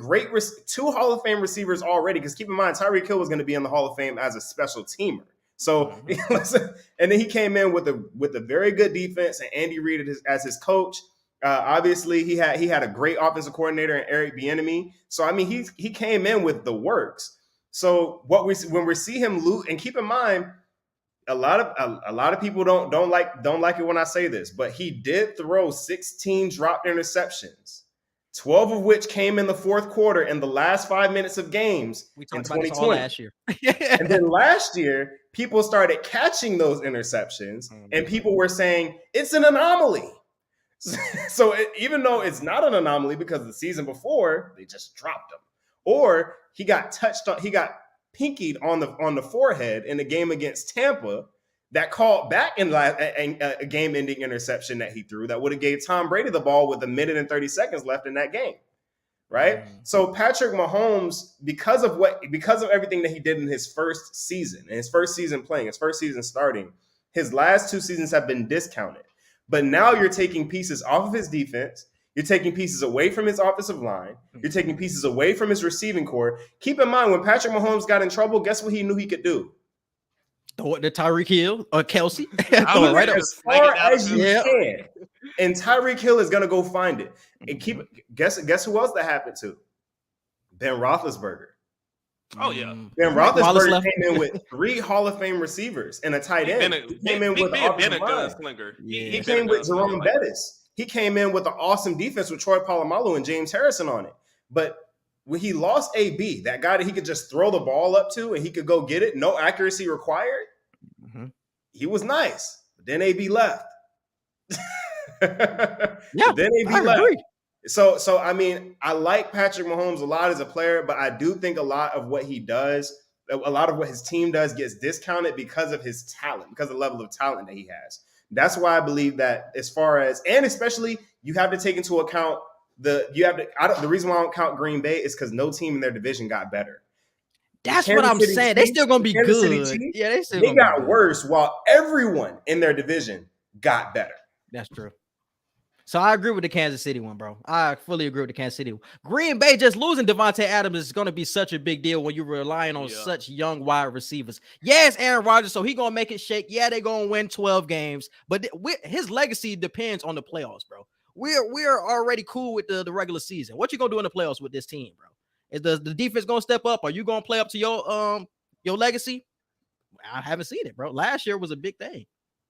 two Hall of Fame receivers already. Because keep in mind, Tyreek Hill was going to be in the Hall of Fame as a special teamer. So, and then he came in with a very good defense and Andy Reid as his coach. Obviously, he had a great offensive coordinator in Eric Bieniemy. So, I mean, he came in with the works. So, when we see him lose, and keep in mind, a lot of people don't like it when I say this, but he did throw 16 dropped interceptions, 12 of which came in the fourth quarter in the last 5 minutes of games in 2020. Last year. And then last year, people started catching those interceptions, and people were saying it's an anomaly. So even though it's not an anomaly because the season before they just dropped him, or he got pinkied on the forehead in a game against Tampa that called back in a game-ending interception that he threw that would have gave Tom Brady the ball with 1 minute and 30 seconds left in that game, right? So Patrick Mahomes, because of everything that he did in his first season playing, his first season starting, his last 2 seasons have been discounted. But now you're taking pieces off of his defense. You're taking pieces away from his offensive line. You're taking pieces away from his receiving core. Keep in mind, when Patrick Mahomes got in trouble, guess what he knew he could do? Throw it to Tyreek Hill or Kelsey. Throw it right as far as you can. And Tyreek Hill is going to go find it. And guess who else that happened to? Ben Roethlisberger. Oh, yeah. Ben Roethlisberger came in with 3 Hall of Fame receivers and a tight end. He came in with an offensive line. He came with Jerome Bettis. He came in with an awesome defense with Troy Polamalu and James Harrison on it. But when he lost AB, that guy that he could just throw the ball up to and he could go get it, no accuracy required, he was nice. But then AB left. Yeah, then AB left. Agree. So I mean, I like Patrick Mahomes a lot as a player, but I do think a lot of what he does, a lot of what his team does gets discounted because of his talent, because of the level of talent that he has. That's why I believe that especially you have to take into account the reason why I don't count Green Bay is because no team in their division got better. That's what I'm saying. They still gonna be good. They got worse while everyone in their division got better. That's true. So I agree with the Kansas City one, bro. I fully agree with the Kansas City one. Green Bay just losing Devontae Adams is going to be such a big deal when you're relying on such young wide receivers. Yes, Aaron Rodgers, so he's going to make it shake. Yeah, they're going to win 12 games, but his legacy depends on the playoffs, bro. We're already cool with the regular season. What you going to do in the playoffs with this team, bro? Is the defense going to step up? Are you going to play up to your legacy? I haven't seen it, bro. Last year was a big thing.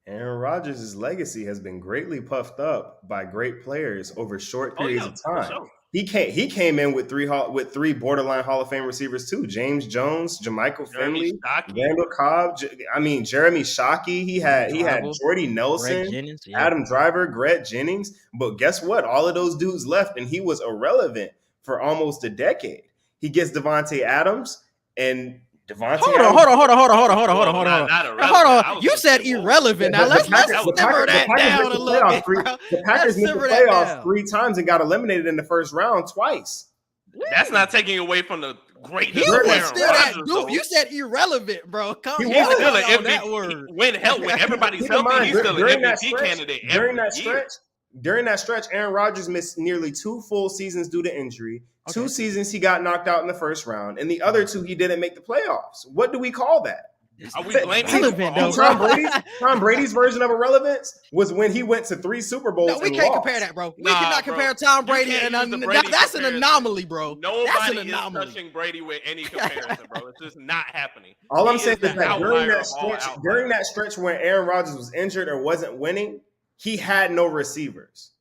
Aaron Rodgers' legacy has been greatly puffed up by great players over short periods of time. Sure. He came in with three borderline Hall of Fame receivers too: James Jones, Jermichael Finley, Randall Cobb. Jeremy Shockey. He had Jordy Nelson, Jennings, Adam Driver, Greg Jennings. But guess what? All of those dudes left, and he was irrelevant for almost a decade. He gets Devontae Adams and. Hold on. You said irrelevant. Now let's simmer that down a little bit. The Packers missed the playoffs 3 times and got eliminated in the first round twice. That's not taking away from the greatness. You said irrelevant, bro. He's still an MVP. When everybody's healthy, he's still an MVP candidate. During that stretch, Aaron Rodgers missed nearly 2 full seasons due to injury. 2 seasons he got knocked out in the first round, and the other 2 he didn't make the playoffs. What do we call that? Are we blaming Tom Brady's version of irrelevance was when he went to 3 Super Bowls. No, we can't compare that, bro. We cannot compare Tom Brady and that's an anomaly, bro. Nobody is touching Brady with any comparison, bro. It's just not happening. All I'm saying is that during that stretch when Aaron Rodgers was injured or wasn't winning, he had no receivers.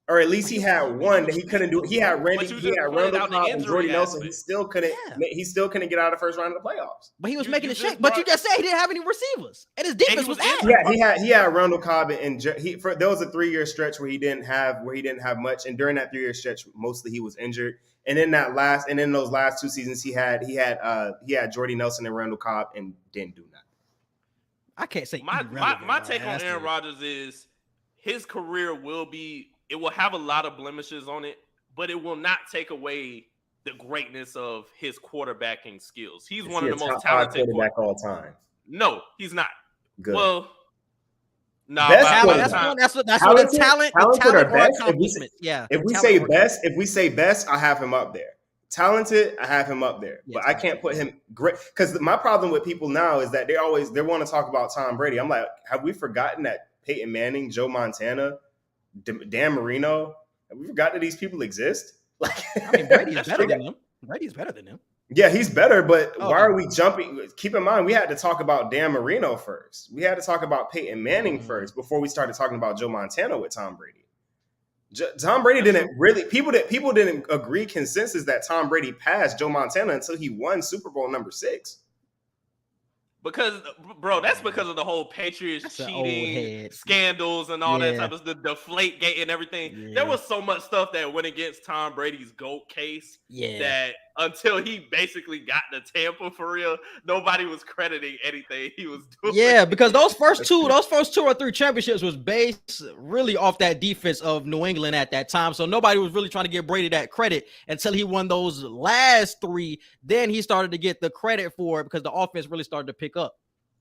Or at least he had one that he couldn't do. He had Randall Cobb and Jordy Nelson. He still couldn't get out of the first round of the playoffs. But he was making a shake. But you just said he didn't have any receivers, and his defense was ass. Yeah, he had Randall Cobb and there was a 3-year stretch where he didn't have much, and during that 3-year stretch, mostly he was injured. And in those last 2 seasons, he had Jordy Nelson and Randall Cobb and didn't do nothing. I can't say my take on Aaron Rodgers is his career will have a lot of blemishes on it, but it will not take away the greatness of his quarterbacking skills. He's one of the most talented quarterback all time. No, he's not. Good. Well, Nah, Best by quarterback. That's what the Talented or talent or best? accomplishment. If we say best, I have him up there. Talented, I have him up there, Yeah, but I can't put him great because my problem with people now is that they want to talk about Tom Brady. I'm like, have we forgotten that Peyton Manning, Joe Montana, Dan Marino? Have we forgotten that these people exist? Like, I mean, Brady's better than them. Brady's better than them. Yeah, he's better, but why are we jumping? Keep in mind, we had to talk about Dan Marino first. We had to talk about Peyton Manning first before we started talking about Joe Montana with Tom Brady. Tom Brady didn't really people didn't agree consensus that Tom Brady passed Joe Montana until he won Super Bowl number 6. Because, bro, that's because of the whole Patriots cheating scandals and all that type of the deflate gate and everything. Yeah. There was so much stuff that went against Tom Brady's GOAT case that until he basically got to Tampa for real, nobody was crediting anything he was doing. Yeah, because those first 2 or 3 championships was based really off that defense of New England at that time. So nobody was really trying to give Brady that credit until he won those last 3. Then he started to get the credit for it because the offense really started to pick up.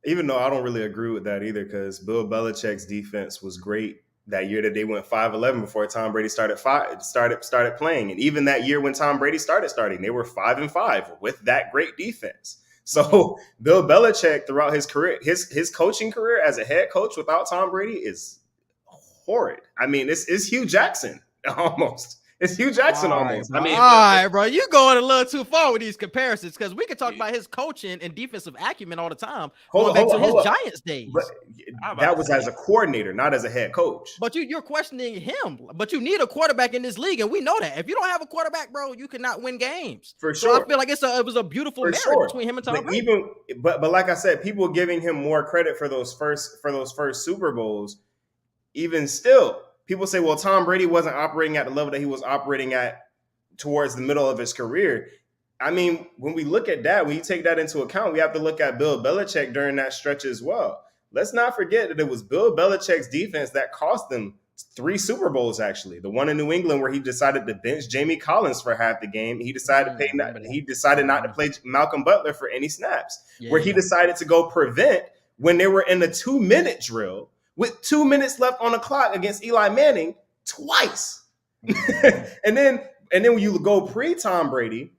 Even though I don't really agree with that either, because Bill Belichick's defense was great that year that they went 5-11 before Tom Brady started playing. And even that year when Tom Brady starting, they were 5-5 with that great defense. So Bill Belichick throughout his career, his coaching career as a head coach without Tom Brady is horrid. I mean, it's Hugh Jackson almost. It's Hugh Jackson almost. I mean, all right, bro, you going a little too far with these comparisons because we can talk about his coaching and defensive acumen all the time. Going back to his Giants days. But that was as a coordinator, not as a head coach. But you're questioning him. But you need a quarterback in this league, and we know that. If you don't have a quarterback, bro, you cannot win games. For sure. So I feel like it was a beautiful marriage between him and Tom Brady. But like I said, people giving him more credit for those first Super Bowls. Even still, people say, well, Tom Brady wasn't operating at the level that he was operating at towards the middle of his career. I mean, when we look at that, when you take that into account, we have to look at Bill Belichick during that stretch as well. Let's not forget that it was Bill Belichick's defense that cost them 3 Super Bowls, actually. The one in New England where he decided to bench Jamie Collins for half the game. He decided not to play Malcolm Butler for any snaps. Where he decided to go prevent when they were in the 2-minute drill with 2 minutes left on the clock against Eli Manning twice. and then when you go pre-Tom Brady,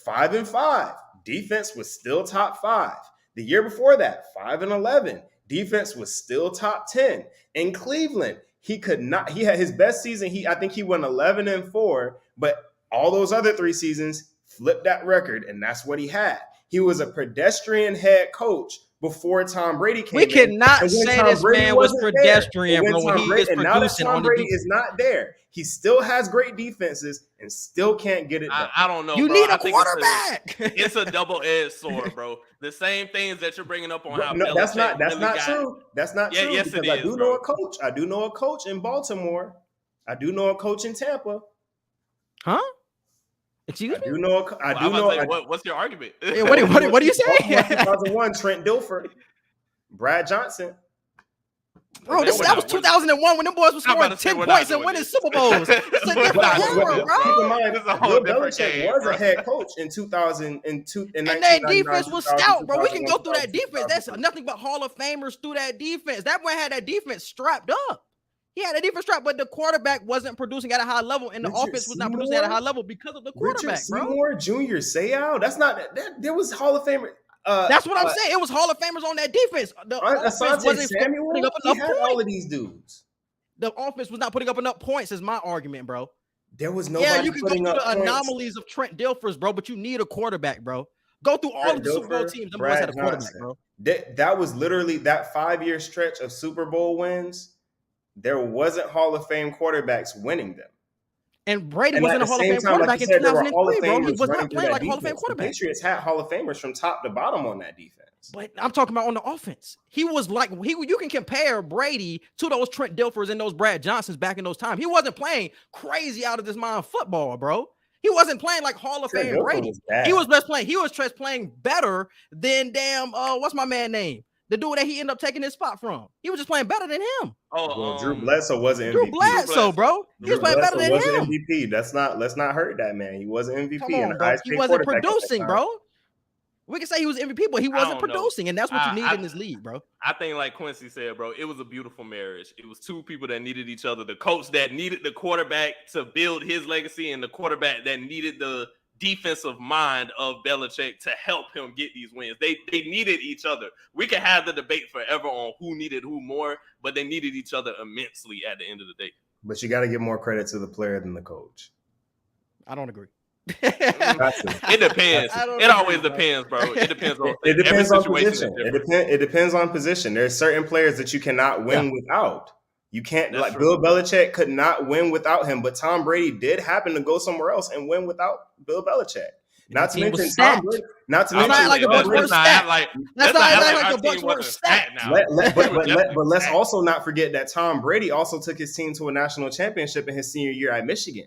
5-5. Defense was still top 5. The year before that, 5-11. Defense was still top 10. In Cleveland, he had his best season. I think he won 11-4, but all those other 3 seasons flipped that record, and that's what he had. He was a pedestrian head coach before Tom Brady came in. We cannot say this man was pedestrian, bro. When he is producing now that Tom Brady is not there, he still has great defenses and still can't get it done. I don't know. You bro. need a quarterback. It's a double-edged sword, bro. The same things that you're bringing up on how that's not true. That's not true. Yes, it is. I do know a coach. I do know a coach in Baltimore. I do know a coach in Tampa. Huh? Excuse me? What's your argument? Yeah, what do you say? 2001, Trent Dilfer, Brad Johnson. Bro, that was 2001 when them boys were scoring 10 points and winning Super Bowls. It's a different era, bro. Keep in mind, Bill Belichick was a head coach in 2002. And that defense was stout, bro. We can go through that defense. That's nothing but Hall of Famers through that defense. That boy had that defense strapped up. He had a defense strap, but the quarterback wasn't producing at a high level, and the offense was not producing at a high level because of the quarterback, Richard Seymour, Junior Seau. That's not that. There was Hall of Famer. That's what I'm saying. It was Hall of Famers on that defense. The offense wasn't putting up enough points. All of these dudes. The offense was not putting up enough points. Is my argument, bro. There was nobody. Yeah, you can go through the points. anomalies of Trent Dilfers, bro, but you need a quarterback, bro. Go through all of the Super Bowl teams. Them boys had a quarterback, bro. That was literally that 5-year stretch of Super Bowl wins. There wasn't Hall of Fame quarterbacks winning them. And Brady wasn't a Hall of Fame quarterback in 2003, bro. He was not playing like a Hall of Fame quarterback. The Patriots had Hall of Famers from top to bottom on that defense. But I'm talking about on the offense. He was like, you can compare Brady to those Trent Dilfers and those Brad Johnsons back in those times. He wasn't playing crazy out of this mind football, bro. He wasn't playing like Hall of Fame Brady. He was just playing better than what's my man name? The dude that he ended up taking his spot from. He was just playing better than him. Drew Bledsoe wasn't MVP. Drew Bledsoe, bro. He was playing better than him. MVP. Let's not hurt that man. He wasn't MVP. Come on, bro. He wasn't producing, bro. We can say he was MVP, but he wasn't producing, and that's what you need in this league, bro. I think, like Quincy said, bro, it was a beautiful marriage. It was two people that needed each other. The coach that needed the quarterback to build his legacy, and the quarterback that needed the defensive mind of Belichick to help him get these wins. They needed each other. We could have the debate forever on who needed who more, but they needed each other immensely at the end of the day. But you got to give more credit to the player than the coach. I don't agree. It depends. It always depends, bro. It depends on position. It depends on position. There's certain players that you cannot win without. You can't. That's like true. Bill Belichick could not win without him, but Tom Brady did happen to go somewhere else and win without Bill Belichick. Not to mention Tom Brady. Not to mention like the Bucs were stacked. That's not like the Bucs were stacked now. But let's also not forget that Tom Brady also took his team to a national championship in his senior year at Michigan.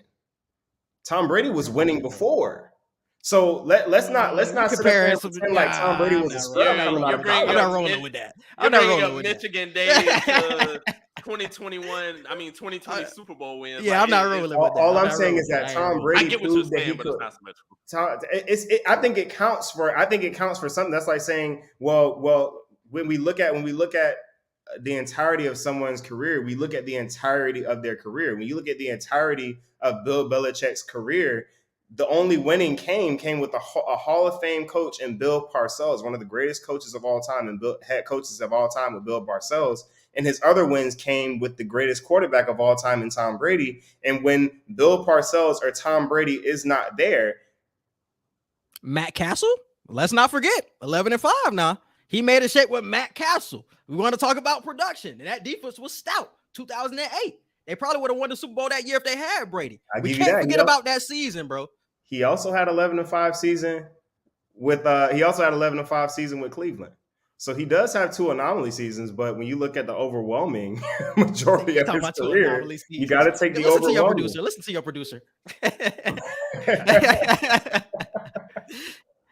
Tom Brady was winning before. So let's not compare and pretend like Tom Brady was a scrub. I'm not rolling with that. I'm not rolling with Michigan days to 2020 Super Bowl wins. Yeah, I'm not rolling with that. All I'm saying is that Tom Brady proved that he could. I think it counts for something. That's like saying, well, when we look at the entirety of someone's career, we look at the entirety of their career. When you look at the entirety of Bill Belichick's career, the only winning came with a Hall of Fame coach in Bill Parcells, one of the greatest coaches of all time and head coaches of all time with Bill Parcells. And his other wins came with the greatest quarterback of all time in Tom Brady. And when Bill Parcells or Tom Brady is not there, Matt Castle, let's not forget, 11-5 now. He made a shape with Matt Castle. We want to talk about production. And that defense was stout, 2008. They probably would have won the Super Bowl that year if they had Brady. We can't forget about that season, bro. He also had 11-5 season with Cleveland. So he does have two anomaly seasons, but when you look at the overwhelming majority of his career, you got to take the overwhelming. Listen to your producer.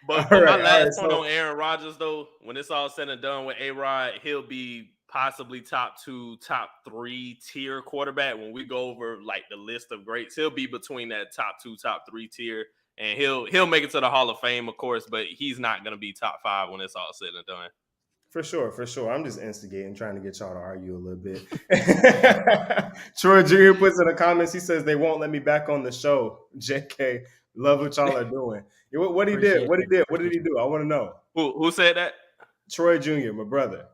But my last point on Aaron Rodgers, though, when it's all said and done with A-Rod, he'll be possibly top 2, top 3 tier quarterback. When we go over like the list of greats, he'll be between that top 2, top 3 tier, and he'll make it to the Hall of Fame, of course, but he's not going to be top 5 when it's all said and done. For sure. I'm just instigating, trying to get y'all to argue a little bit. Troy Jr. puts in the comments, he says they won't let me back on the show. JK, love what y'all are doing. What he did? What did he do? I want to know. Who said that? Troy Jr., my brother.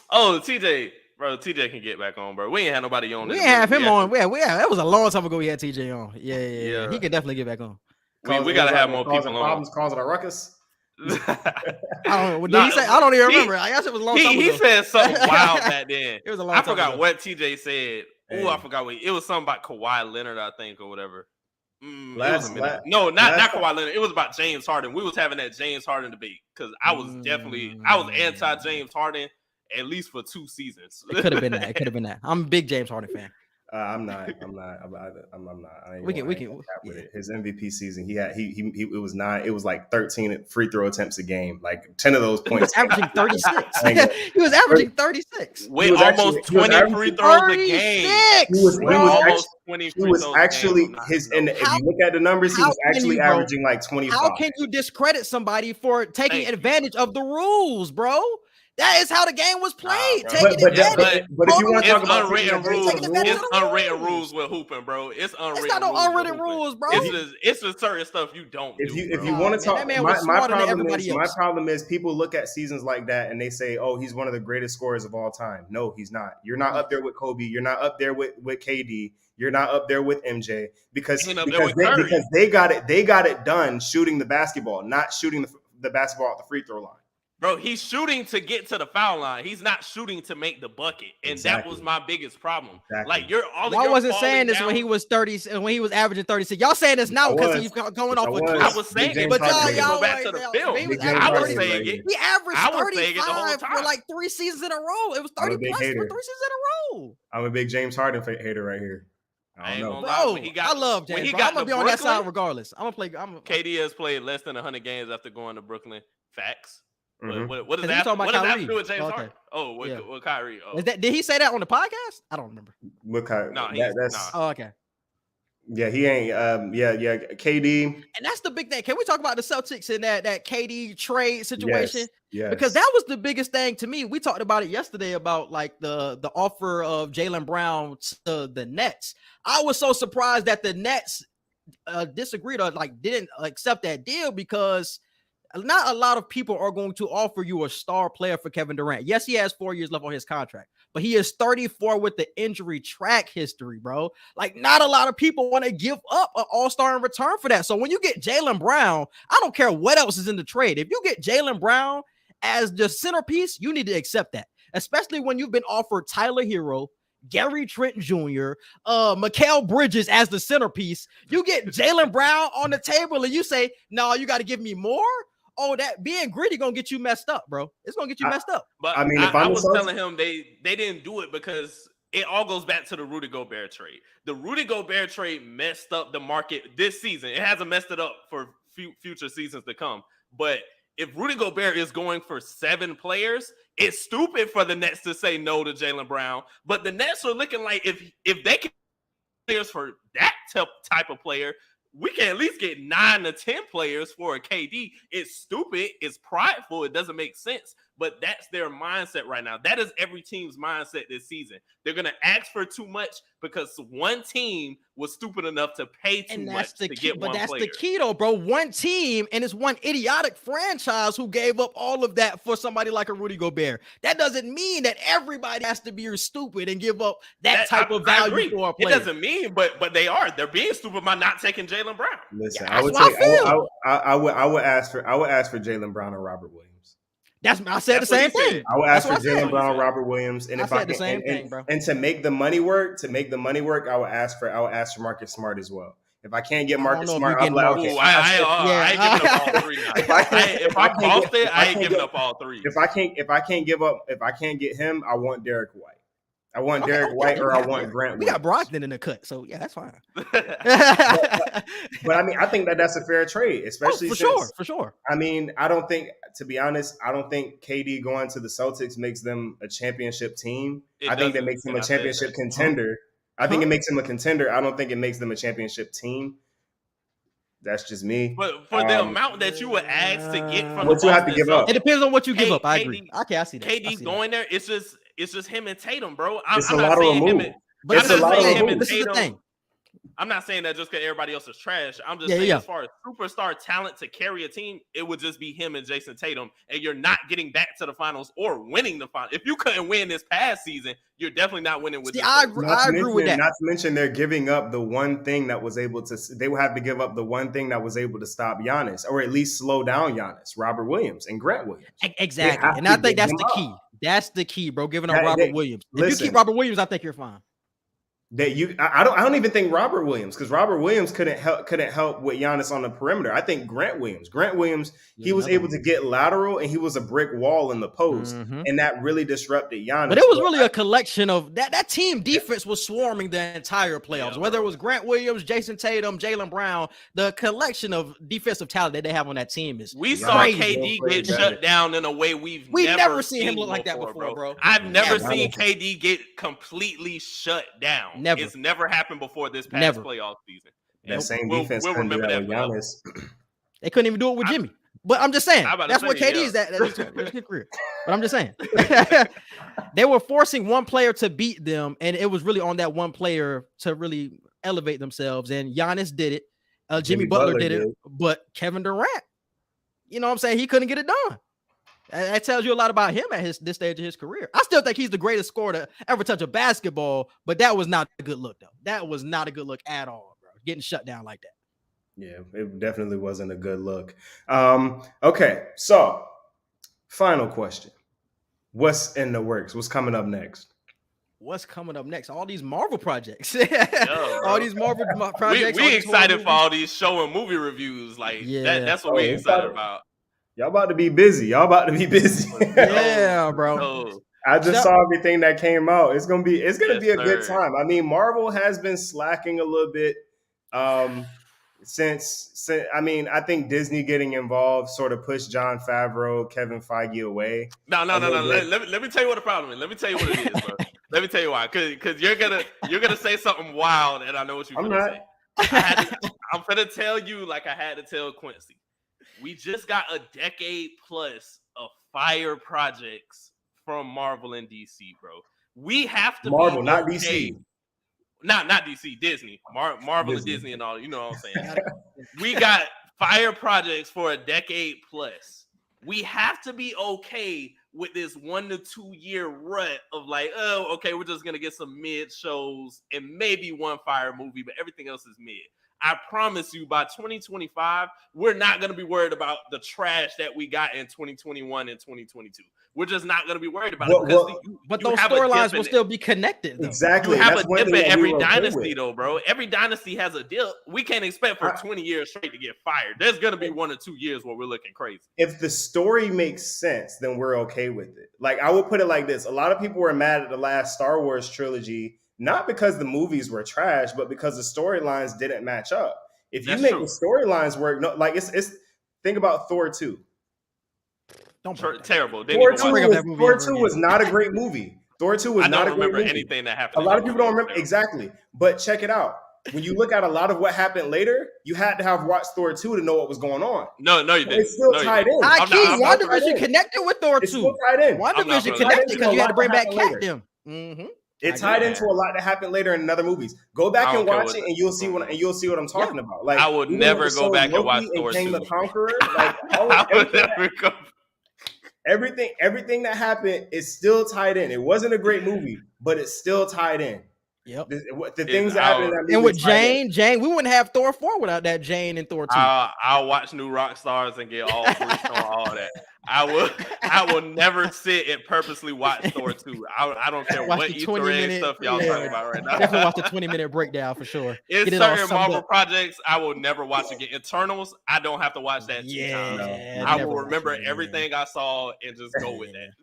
Oh, TJ. Bro, TJ can get back on, bro. We ain't had nobody on. We ain't have him on. Yeah, that was a long time ago we had TJ on. Yeah. He can definitely get back on. We got to have more people on. Problems causing a ruckus. I don't know. I don't even remember. I guess it was a long time ago. He said something wild back then. It was a long time ago. I forgot what TJ said. I forgot what it was. Something about Kawhi Leonard, I think, or whatever. Not Kawhi Leonard. It was about James Harden. We was having that James Harden debate because I was anti James Harden at least for 2 seasons. It could have been that. I'm a big James Harden fan. I'm not. We can. His MVP season, it was 9. It was like 13 free throw attempts a game. Like 10 of those points. He was averaging 36. He was averaging 36. Wait, almost 20 free throws a game. He was actually his. And if you look at the numbers, he was actually averaging like 25. How can you discredit somebody for taking advantage of the rules, bro? That is how the game was played. But if you want to talk about unwritten rules, it's unwritten rules with hooping, bro. It's unwritten. It's not no unwritten rules, bro. It's just certain stuff you don't do. If you want to talk, my problem is people look at seasons like that and they say, "Oh, he's one of the greatest scorers of all time." No, he's not. You're not up there with Kobe. You're not up there with KD. You're not up there with MJ because they got it done shooting the basketball, not shooting the basketball at the free throw line. Bro, he's shooting to get to the foul line. He's not shooting to make the bucket, and that was my biggest problem. Like I wasn't saying this when he was 30, when he was averaging 36. Y'all saying this now because he's going off with. I was saying it, but y'all go back to the film. I was saying it. He averaged 35 for like 3 seasons in a row. It was 30 plus for 3 seasons in a row. I'm a big James Harden hater right here. I don't know. Bro, I love James. I'm gonna be on that side regardless. KD has played less than 100 games after going to Brooklyn. Facts. Mm-hmm. What does that have to do with James Harden? Oh, with Kyrie. Oh. Did he say that on the podcast? I don't remember. With Kyrie. No, that's Oh, okay. Yeah, he ain't. Yeah, KD. And that's the big thing. Can we talk about the Celtics in that KD trade situation? Yes. Because that was the biggest thing to me. We talked about it yesterday about like the offer of Jaylen Brown to the Nets. I was so surprised that the Nets disagreed or like didn't accept that deal, because not a lot of people are going to offer you a star player for Kevin Durant. Yes, he has 4 years left on his contract, but he is 34 with the injury track history, bro. Like, not a lot of people want to give up an all-star in return for that. So when you get Jaylen Brown, I don't care what else is in the trade. If you get Jaylen Brown as the centerpiece, you need to accept that, especially when you've been offered Tyler Hero, Gary Trent Jr., Mikal Bridges as the centerpiece. You get Jaylen Brown on the table and you say, no, you got to give me more. Oh, that being greedy gonna get you messed up, bro. It's gonna get you messed up. But I mean, I was telling him they didn't do it because it all goes back to the Rudy Gobert trade. The Rudy Gobert trade messed up the market this season. It hasn't messed it up for future seasons to come. But if Rudy Gobert is going for 7 players, it's stupid for the Nets to say no to Jaylen Brown. But the Nets are looking like if they can players for that type of player, we can at least get 9 to 10 players for a KD. It's stupid. It's prideful. It doesn't make sense. But that's their mindset right now. That is every team's mindset this season. They're going to ask for too much because one team was stupid enough to pay too much to get one player. But that's the key, though, bro. One team, and it's one idiotic franchise who gave up all of that for somebody like a Rudy Gobert. That doesn't mean that everybody has to be stupid and give up that type of value for a player. It doesn't mean, but they are. They're being stupid by not taking Jaylen Brown. Listen, I would ask for Jaylen Brown and Robert Williams. I said the same thing. I would ask for Jaylen Brown, Robert Williams, and if I can, and to make the money work, I would ask for Marcus Smart as well. If I can't get Marcus Smart, I'm like, okay. I ain't giving up all 3. If I'm Boston, I ain't giving up all 3. If I can't get him, I want Derek White. I want Derek White, or I want Grant. We got Brogdon in the cut, so yeah, that's fine. But I mean, I think that's a fair trade, especially for sure. I mean, to be honest, I don't think KD going to the Celtics makes them a championship team. I think that makes them a championship contender. I think it makes them a contender. I don't think it makes them a championship team. That's just me. But for the amount that you would ask to get from what you have to give up, it depends on what you give up. I agree. Okay, I see that. KD going there, it's just him and Tatum, bro. It's a lateral move. This is the thing. I'm not saying that just because everybody else is trash. I'm just saying as far as superstar talent to carry a team, it would just be him and Jason Tatum, and you're not getting back to the finals or winning the finals. If you couldn't win this past season, you're definitely not winning with. I agree with that. Not to mention they're giving up the one thing that was able to. They would have to give up the one thing that was able to stop Giannis, or at least slow down Giannis. Robert Williams and Grant Williams. Exactly, and I think that's the key. That's the key, bro. Giving up Robert Williams. If you keep Robert Williams, I think you're fine. I don't even think Robert Williams, because Robert Williams couldn't help with Giannis on the perimeter. I think Grant Williams, he was able to get lateral, and he was a brick wall in the post, and that really disrupted Giannis. But it was really a collection of that team defense was swarming the entire playoffs. Whether it was Grant Williams, Jason Tatum, Jaylen Brown, the collection of defensive talent that they have on that team is. We saw KD get shut down in a way we've never seen him look like that before, bro. I've never seen KD get completely shut down. Never. It's never happened before this past playoff season. That same defense couldn't do that with Giannis. They couldn't even do it with Jimmy. But I'm just saying, that's what KD is at his career. But I'm just saying. They were forcing one player to beat them, and it was really on that one player to really elevate themselves. And Giannis did it. Jimmy Butler did it. But Kevin Durant, you know what I'm saying? He couldn't get it done. That tells you a lot about him at this stage of his career. I still think he's the greatest scorer to ever touch a basketball, but that was not a good look, though. That was not a good look at all, bro. Getting shut down like that. Yeah, it definitely wasn't a good look. Okay, so final question. What's in the works? What's coming up next? What's coming up next? All these Marvel projects. Yo, all these Marvel projects. We excited for all these show and movie reviews. Like, that's what we're excited about. Y'all about to be busy. Yeah, bro. I just saw everything that came out. It's gonna be a good time. I mean, Marvel has been slacking a little bit since I think Disney getting involved sort of pushed Jon Favreau, Kevin Feige away. No. Let me tell you what the problem is. Let me tell you what it is, bro. Let me tell you why. Because you're gonna say something wild, and I know what you're gonna say. I'm gonna tell you like I had to tell Quincy. We just got a decade plus of fire projects from Marvel and DC, bro. We have to Marvel, be not okay. DC. Not DC, Disney. Marvel and Disney and all. You know what I'm saying? We got fire projects for a decade plus. We have to be okay with this 1 to 2 year rut of like, oh, okay, we're just gonna get some mid shows and maybe one fire movie, but everything else is mid. I promise you, by 2025, we're not going to be worried about the trash that we got in 2021 and 2022. We're just not going to be worried about it because but those storylines will still be connected. Though. Exactly. You have a dip in every dynasty, though, bro. Every dynasty has a dip. We can't expect for 20 years straight to get fired. There's going to be 1 or 2 years where we're looking crazy. If the story makes sense, then we're okay with it. Like, I will put it like this. A lot of people were mad at the last Star Wars trilogy, not because the movies were trash, but because the storylines didn't match up. If you make the storylines work, no, like it's think about Thor 2. Terrible. Thor 2 was not a great movie. Thor 2 was not a great movie. I don't remember anything that happened. A lot of people don't remember exactly. But check it out. When you look at a lot of what happened later, you had to have watched Thor 2 to know what was going on. No, you didn't. It's still tied in. WandaVision connected with Thor 2. It's still tied in. WandaVision connected because you had to bring back Captain. Mm-hmm. It tied into a lot that happened later in other movies. Go back and watch it, and you'll see what I'm talking about. Like, I would never go back and watch Thor 2. King the Conqueror. Like, everything that happened is still tied in. It wasn't a great movie, but it's still tied in. Yep. The things that happened in that movie. And with Jane, we wouldn't have Thor 4 without that Jane and Thor 2. I'll watch New Rock Stars and get all briefed on all that. I will never sit and purposely watch Thor 2. I don't care what Easter egg stuff y'all talking about right now. Definitely watch the 20-minute breakdown for sure. In certain Marvel projects, I will never watch again. Eternals, I don't have to watch that 2 times. I will remember everything I saw and just go with that.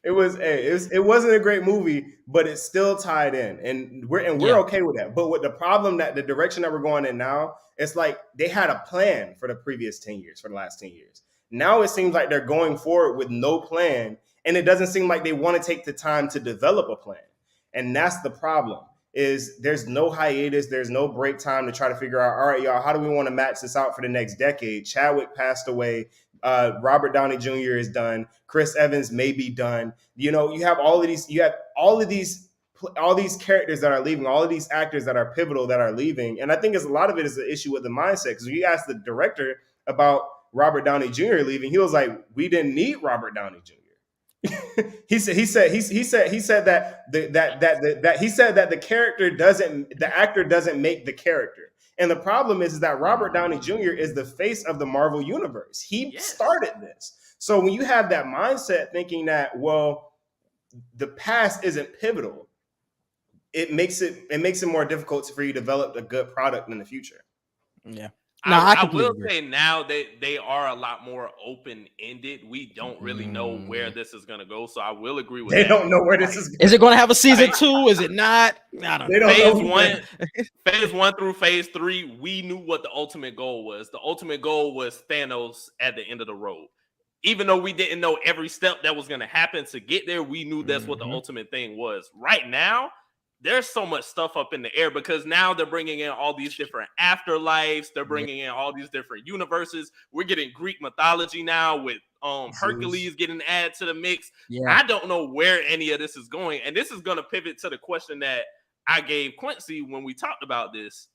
It wasn't a great movie, but it's still tied in, and we're okay with that. But with the problem that the direction that we're going in now, it's like they had a plan for the previous 10 years, for the last 10 years. Now it seems like they're going forward with no plan, and it doesn't seem like they want to take the time to develop a plan. And that's the problem. Is there's no hiatus, there's no break time to try to figure out, all right, y'all, how do we want to match this out for the next decade? Chadwick passed away. Robert Downey Jr. is done. Chris Evans may be done. You know, you have all of these characters that are leaving, all of these actors that are pivotal that are leaving. And I think a lot of it is an issue with the mindset. Because when you ask the director about Robert Downey Jr. leaving, he was like, we didn't need Robert Downey Jr. he said that the actor doesn't make the character. And the problem is that Robert Downey Jr. is the face of the Marvel universe. He started this. So when you have that mindset thinking that, well, the past isn't pivotal, it makes it more difficult for you to develop a good product in the future. Yeah. No, I will say now they are a lot more open-ended. We don't really know where this is going to go, so I will agree with that. They don't know where this is going. Is it going to have a season 2? Is it not? I don't know. Phase 1 through phase 3, we knew what the ultimate goal was. The ultimate goal was Thanos at the end of the road. Even though we didn't know every step that was going to happen to get there, we knew that's what the ultimate thing was. Right now, there's so much stuff up in the air because now they're bringing in all these different afterlives. They're bringing in all these different universes. We're getting Greek mythology now with Hercules getting added to the mix. Yeah. I don't know where any of this is going. And this is going to pivot to the question that I gave Quincy when we talked about this.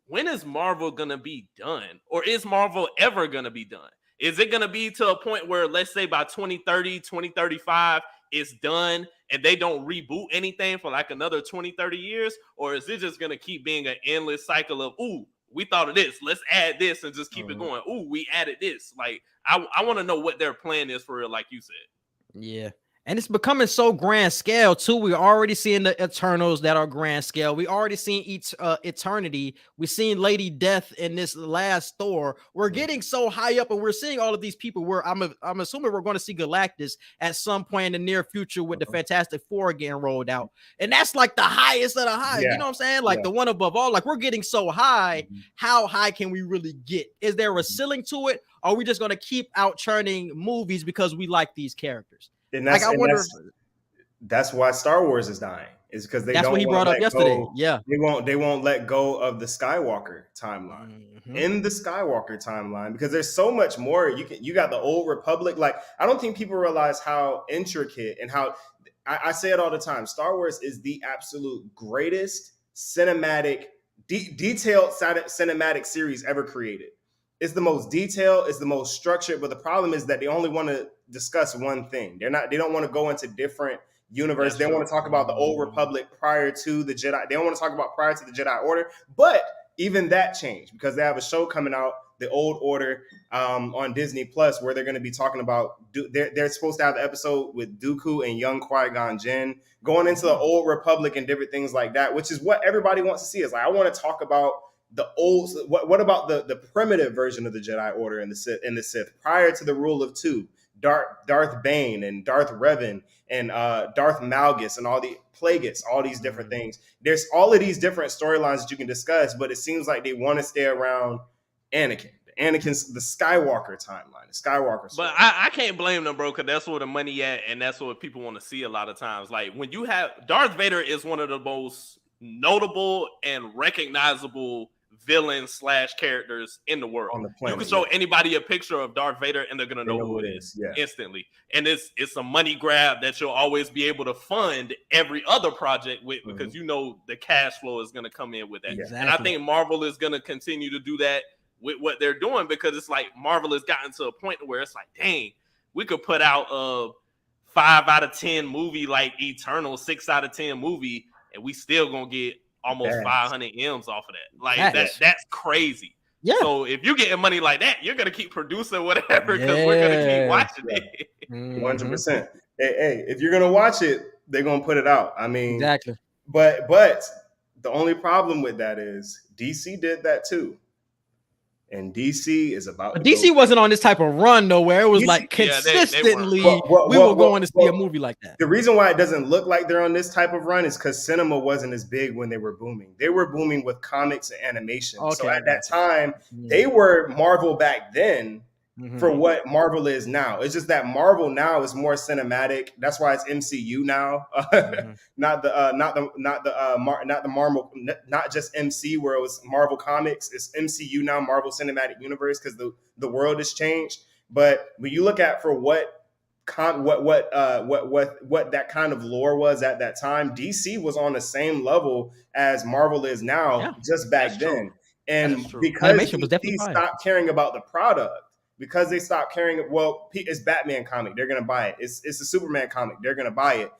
When is Marvel going to be done? Or is Marvel ever going to be done? Is it going to be to a point where, let's say by 2030, 2035, it's done and they don't reboot anything for like another 20, 30 years? Or is it just going to keep being an endless cycle of, ooh, we thought of this, let's add this and just keep it going. Ooh, we added this. Like, I want to know what their plan is for real, like you said. Yeah. And it's becoming so grand scale too. We're already seeing the Eternals that are grand scale. We already seen Eternity. We've seen Lady Death in this last Thor. We're getting so high up, and we're seeing all of these people. Where I'm assuming we're going to see Galactus at some point in the near future with the Fantastic Four getting rolled out, and that's like the highest of the high. You know what I'm saying? Like the one above all. Like we're getting so high. How high can we really get? Is there a ceiling to it? Or are we just going to keep out churning movies because we like these characters? And that's why Star Wars is dying. is because they That's don't what he want brought to up let yesterday. go. Yeah. They won't let go of the Skywalker timeline. In the Skywalker timeline, because there's so much more. You got the old Republic. Like, I don't think people realize how intricate and how I say it all the time. Star Wars is the absolute greatest cinematic, detailed cinematic series ever created. It's the most detailed, it's the most structured, but the problem is that they only want to discuss one thing. They don't want to go into different universe. They want to talk about the old Republic prior to the Jedi. They don't want to talk about prior to the Jedi Order, but even that changed because they have a show coming out, The Old Order, on Disney Plus, where they're going to be talking about. They're supposed to have the episode with Dooku and young Qui-Gon Jinn going into the old Republic and different things like that, which is what everybody wants to see. Is like, I want to talk about the old. What about the primitive version of the Jedi Order and the Sith prior to the rule of two? Darth Bane and Darth Revan and Darth Malgus and all the Plagueis, all these different things. There's all of these different storylines that you can discuss, but it seems like they want to stay around Anakin. The Skywalker timeline, the Skywalker story. But I can't blame them, bro, because that's where the money at, and that's what people want to see a lot of times. Like, when you have Darth Vader is one of the most notable and recognizable villains / characters in the world. On the planet, you can show anybody a picture of Darth Vader and they're gonna know who it is instantly. And it's a money grab that you'll always be able to fund every other project with, because you know the cash flow is gonna come in with that. Exactly. And I think Marvel is gonna continue to do that with what they're doing, because it's like Marvel has gotten to a point where it's like, dang, we could put out a 5 out of 10 movie like Eternal, 6 out of 10 movie, and we still gonna get almost 500 M's off of that. Like, that's crazy. Yeah. So if you're getting money like that, you're gonna keep producing whatever, because we're gonna keep watching it. 100%. Hey, if you're gonna watch it, they're gonna put it out. I mean, exactly. But the only problem with that is DC did that too. And DC is about. But DC wasn't on this type of run though, where it was like consistently we were going to see a movie like that. The reason why it doesn't look like they're on this type of run is because cinema wasn't as big when they were booming. They were booming with comics and animation. Okay, so at that time, they were Marvel back then. For what Marvel is now. It's just that Marvel now is more cinematic. That's why it's MCU now. Not just MC where it was Marvel Comics. It's MCU now, Marvel Cinematic Universe, because the world has changed. But when you look at for what that kind of lore was at that time, DC was on the same level as Marvel is now, just back then. True. And because DC stopped caring about the product, because they stopped caring, well, it's Batman comic, they're going to buy it. It's a Superman comic, they're going to buy it.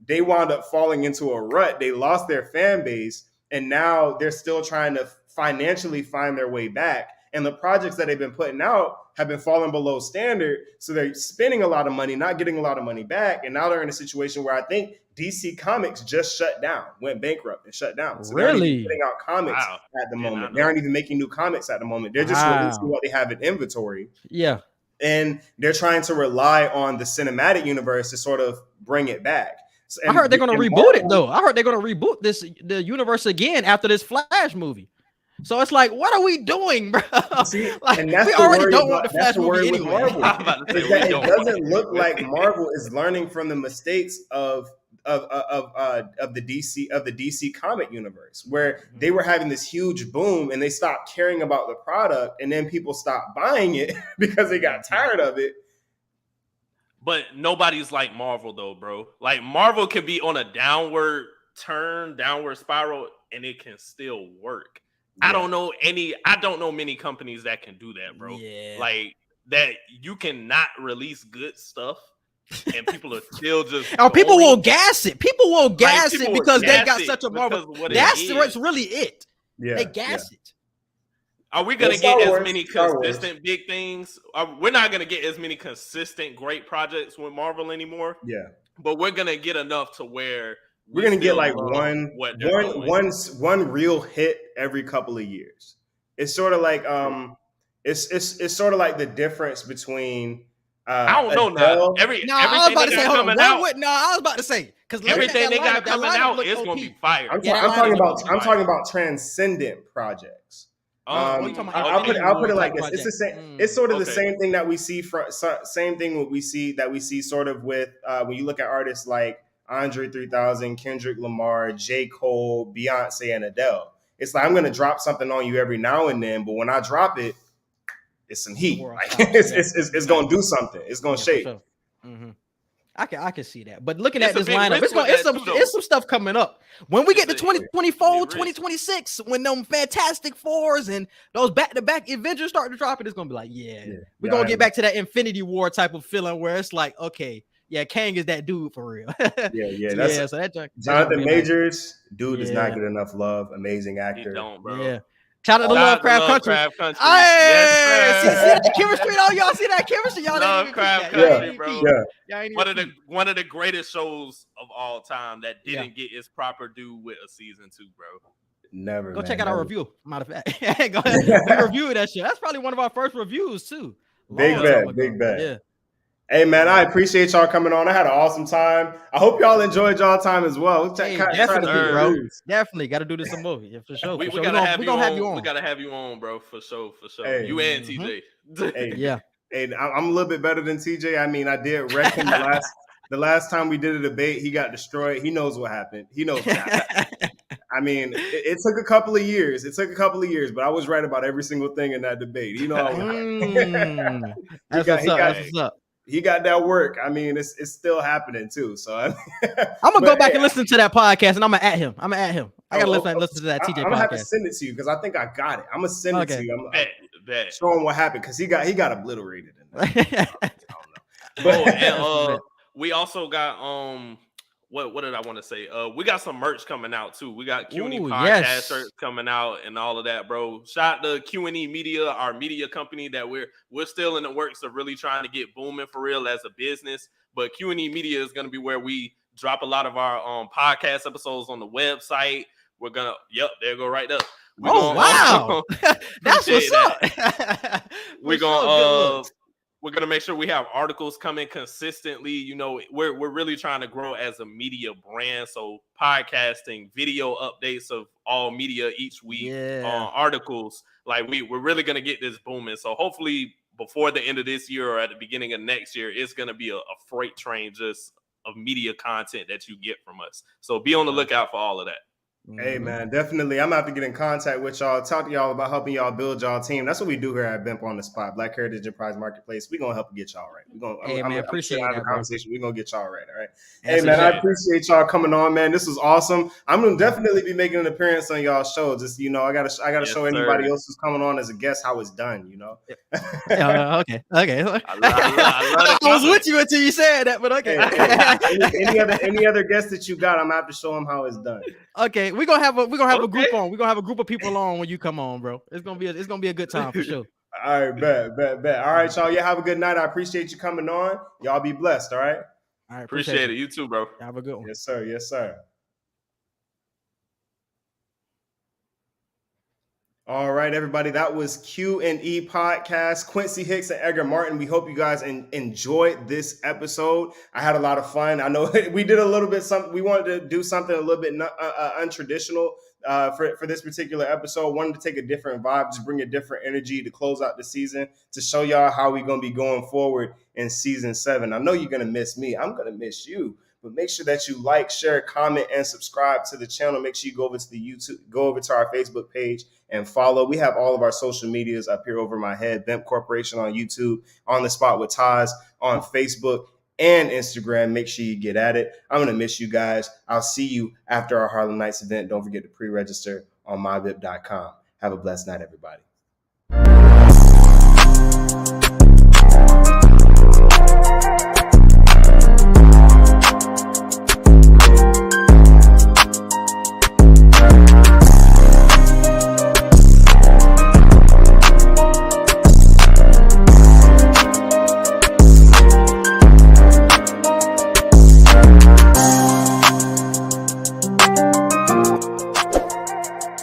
They wound up falling into a rut. They lost their fan base, and now they're still trying to financially find their way back. And the projects that they've been putting out have been falling below standard. So they're spending a lot of money, not getting a lot of money back. And now they're in a situation where I think DC Comics just shut down, went bankrupt and shut down. So they're not even putting out comics at the moment. They aren't even making new comics at the moment. They're just releasing what they have in inventory. Yeah. And they're trying to rely on the cinematic universe to sort of bring it back. So, I heard they're going to reboot it, though. I heard they're going to reboot the universe again after this Flash movie. So it's like, what are we doing, bro? See, like, and that's we already don't want the Flash movie anyway. It doesn't look like Marvel is learning from the mistakes of the DC comic universe, where they were having this huge boom and they stopped caring about the product, and then people stopped buying it because they got tired of it. But nobody's like Marvel though, bro. Like, Marvel can be on a downward spiral and it can still work. Yeah. I don't know many companies that can do that, bro. Yeah. Like, that you cannot release good stuff and people are still just people will gas it. People will gas it because they got such a Marvel. That's what's really it. Yeah. They gas it. Are we gonna get as many consistent big things? We're not gonna get as many consistent great projects with Marvel anymore. Yeah. But we're gonna get enough to where we're gonna get like one real hit every couple of years. It's sort of like it's sort of like the difference between I don't know now. Everything I was about to say because everything they got coming out is gonna be fire. I'm talking about transcendent projects. I'll put it like this. It's the same. It's sort of the same thing that we see sort of with when you look at artists like Andre 3000, Kendrick Lamar, J. Cole, Beyonce, and Adele. It's like I'm gonna drop something on you every now and then, but when I drop it, it's some heat. world Like stops. it's gonna do something. It's gonna For shake. sure. I can see that. But looking It's at a this big lineup, risk with it's that too, though. some stuff coming up. When we get to It's a- 2024, big risk. 2026, when them Fantastic Fours and those back-to-back Avengers start to drop, it's gonna be like, we're gonna get back to that Infinity War type of feeling where it's like, okay, yeah, Kang is that dude for real. Yeah. So that Jonathan Majors, dude, does not Yeah. get enough love. Amazing He actor. don't, bro. Yeah. Shout out to Shout out to Lovecraft Country. Lovecraft Country. Hey, Yes, see sir. that chemistry though? Y'all see that chemistry? Y'all ain't even peep Lovecraft that. Y'all ain't Country, even bro. peep. Yeah. Y'all ain't even peep. One of the greatest shows of all time that didn't get its proper due with a season 2, bro. Never. Go man, check out our never. review. Matter of fact, go ahead. We reviewed that shit. That's probably one of our first reviews too. Big Long bet, time ago. big bet. Yeah. Hey man, I appreciate y'all coming on. I had an awesome time. I hope y'all enjoyed y'all time as well. Hey, Try to definitely, be bro. serious. Definitely got to do this some more. Yeah, for sure. We For sure. gotta have we you gonna on. have you on. We gotta have you on, bro, for sure. Hey. You and TJ. Hey, Yeah. Hey, I'm a little bit better than TJ. I mean, I did wreck him the last time we did a debate. He got destroyed. He knows what happened. He knows what happened. I mean, it took a couple of years. But I was right about every single thing in that debate. You know, I was That's what's up. He got that work. I mean, it's still happening too. So I'm gonna go back and listen to that podcast, and I'm gonna at him. I gotta listen to that TJ podcast. I'm gonna have to send it to you because I think I got it. I'm gonna send it to you. I'm show him what happened because he got obliterated. I don't know. And we also got what did I want to say? We got some merch coming out too. We got Q&E Podcast shirts coming out and all of that, bro. Shout out to Q&E Media, our media company that we're still in the works of really trying to get booming for real as a business. But Q&E Media is going to be where we drop a lot of our podcast episodes on the website. We're gonna, there you go right there. Wow, that's what's up. We're gonna make sure we have articles coming consistently. You know, we're really trying to grow as a media brand. So podcasting, video updates of all media each week, articles. Like we're really gonna get this booming. So hopefully before the end of this year or at the beginning of next year, it's gonna be a freight train just of media content that you get from us. So be on the lookout for all of that. Hey man, definitely. I'm gonna have to get in contact with y'all, talk to y'all about helping y'all build y'all team. That's what we do here at Bimp on the Spot, Black Heritage Enterprise Marketplace. We're gonna help get y'all right. I'm appreciate gonna have that, a conversation. We're gonna get y'all right. All right. That's hey man, I appreciate y'all coming on, man. This was awesome. I'm gonna definitely be making an appeance on y'all's show. Just I gotta show anybody else who's coming on as a guest how it's done. You know. Okay. I was with you until you said that, but okay. Any other guests that you got, I'm gonna have to show them how it's done. Okay, we're gonna have a group on. We're gonna have a group of people on when you come on, bro. It's gonna be a good time for sure. All right, bet. All right, y'all. Have a good night. I appreciate you coming on. Y'all be blessed. All right. All right, appreciate it. You too, bro. Have a good one. Yes, sir. All right, everybody. That was Q&E Podcast. Quincy, Hicks, and Edgar Martin. We hope you guys enjoyed this episode. I had a lot of fun. I know we did a little bit something. We wanted to do something a little bit untraditional for this particular episode. Wanted to take a different vibe, just bring a different energy to close out the season, to show y'all how we're going to be going forward in season 7. I know you're going to miss me. I'm going to miss you. But make sure that you like, share, comment, and subscribe to the channel. Make sure you go over to the YouTube, go over to our Facebook page and follow. We have all of our social medias up here over my head. Bimp Corporation on YouTube, On the Spot with Taz on Facebook and Instagram. Make sure you get at it. I'm going to miss you guys. I'll see you after our Harlem Nights event. Don't forget to pre-register on mybip.com. Have a blessed night, everybody.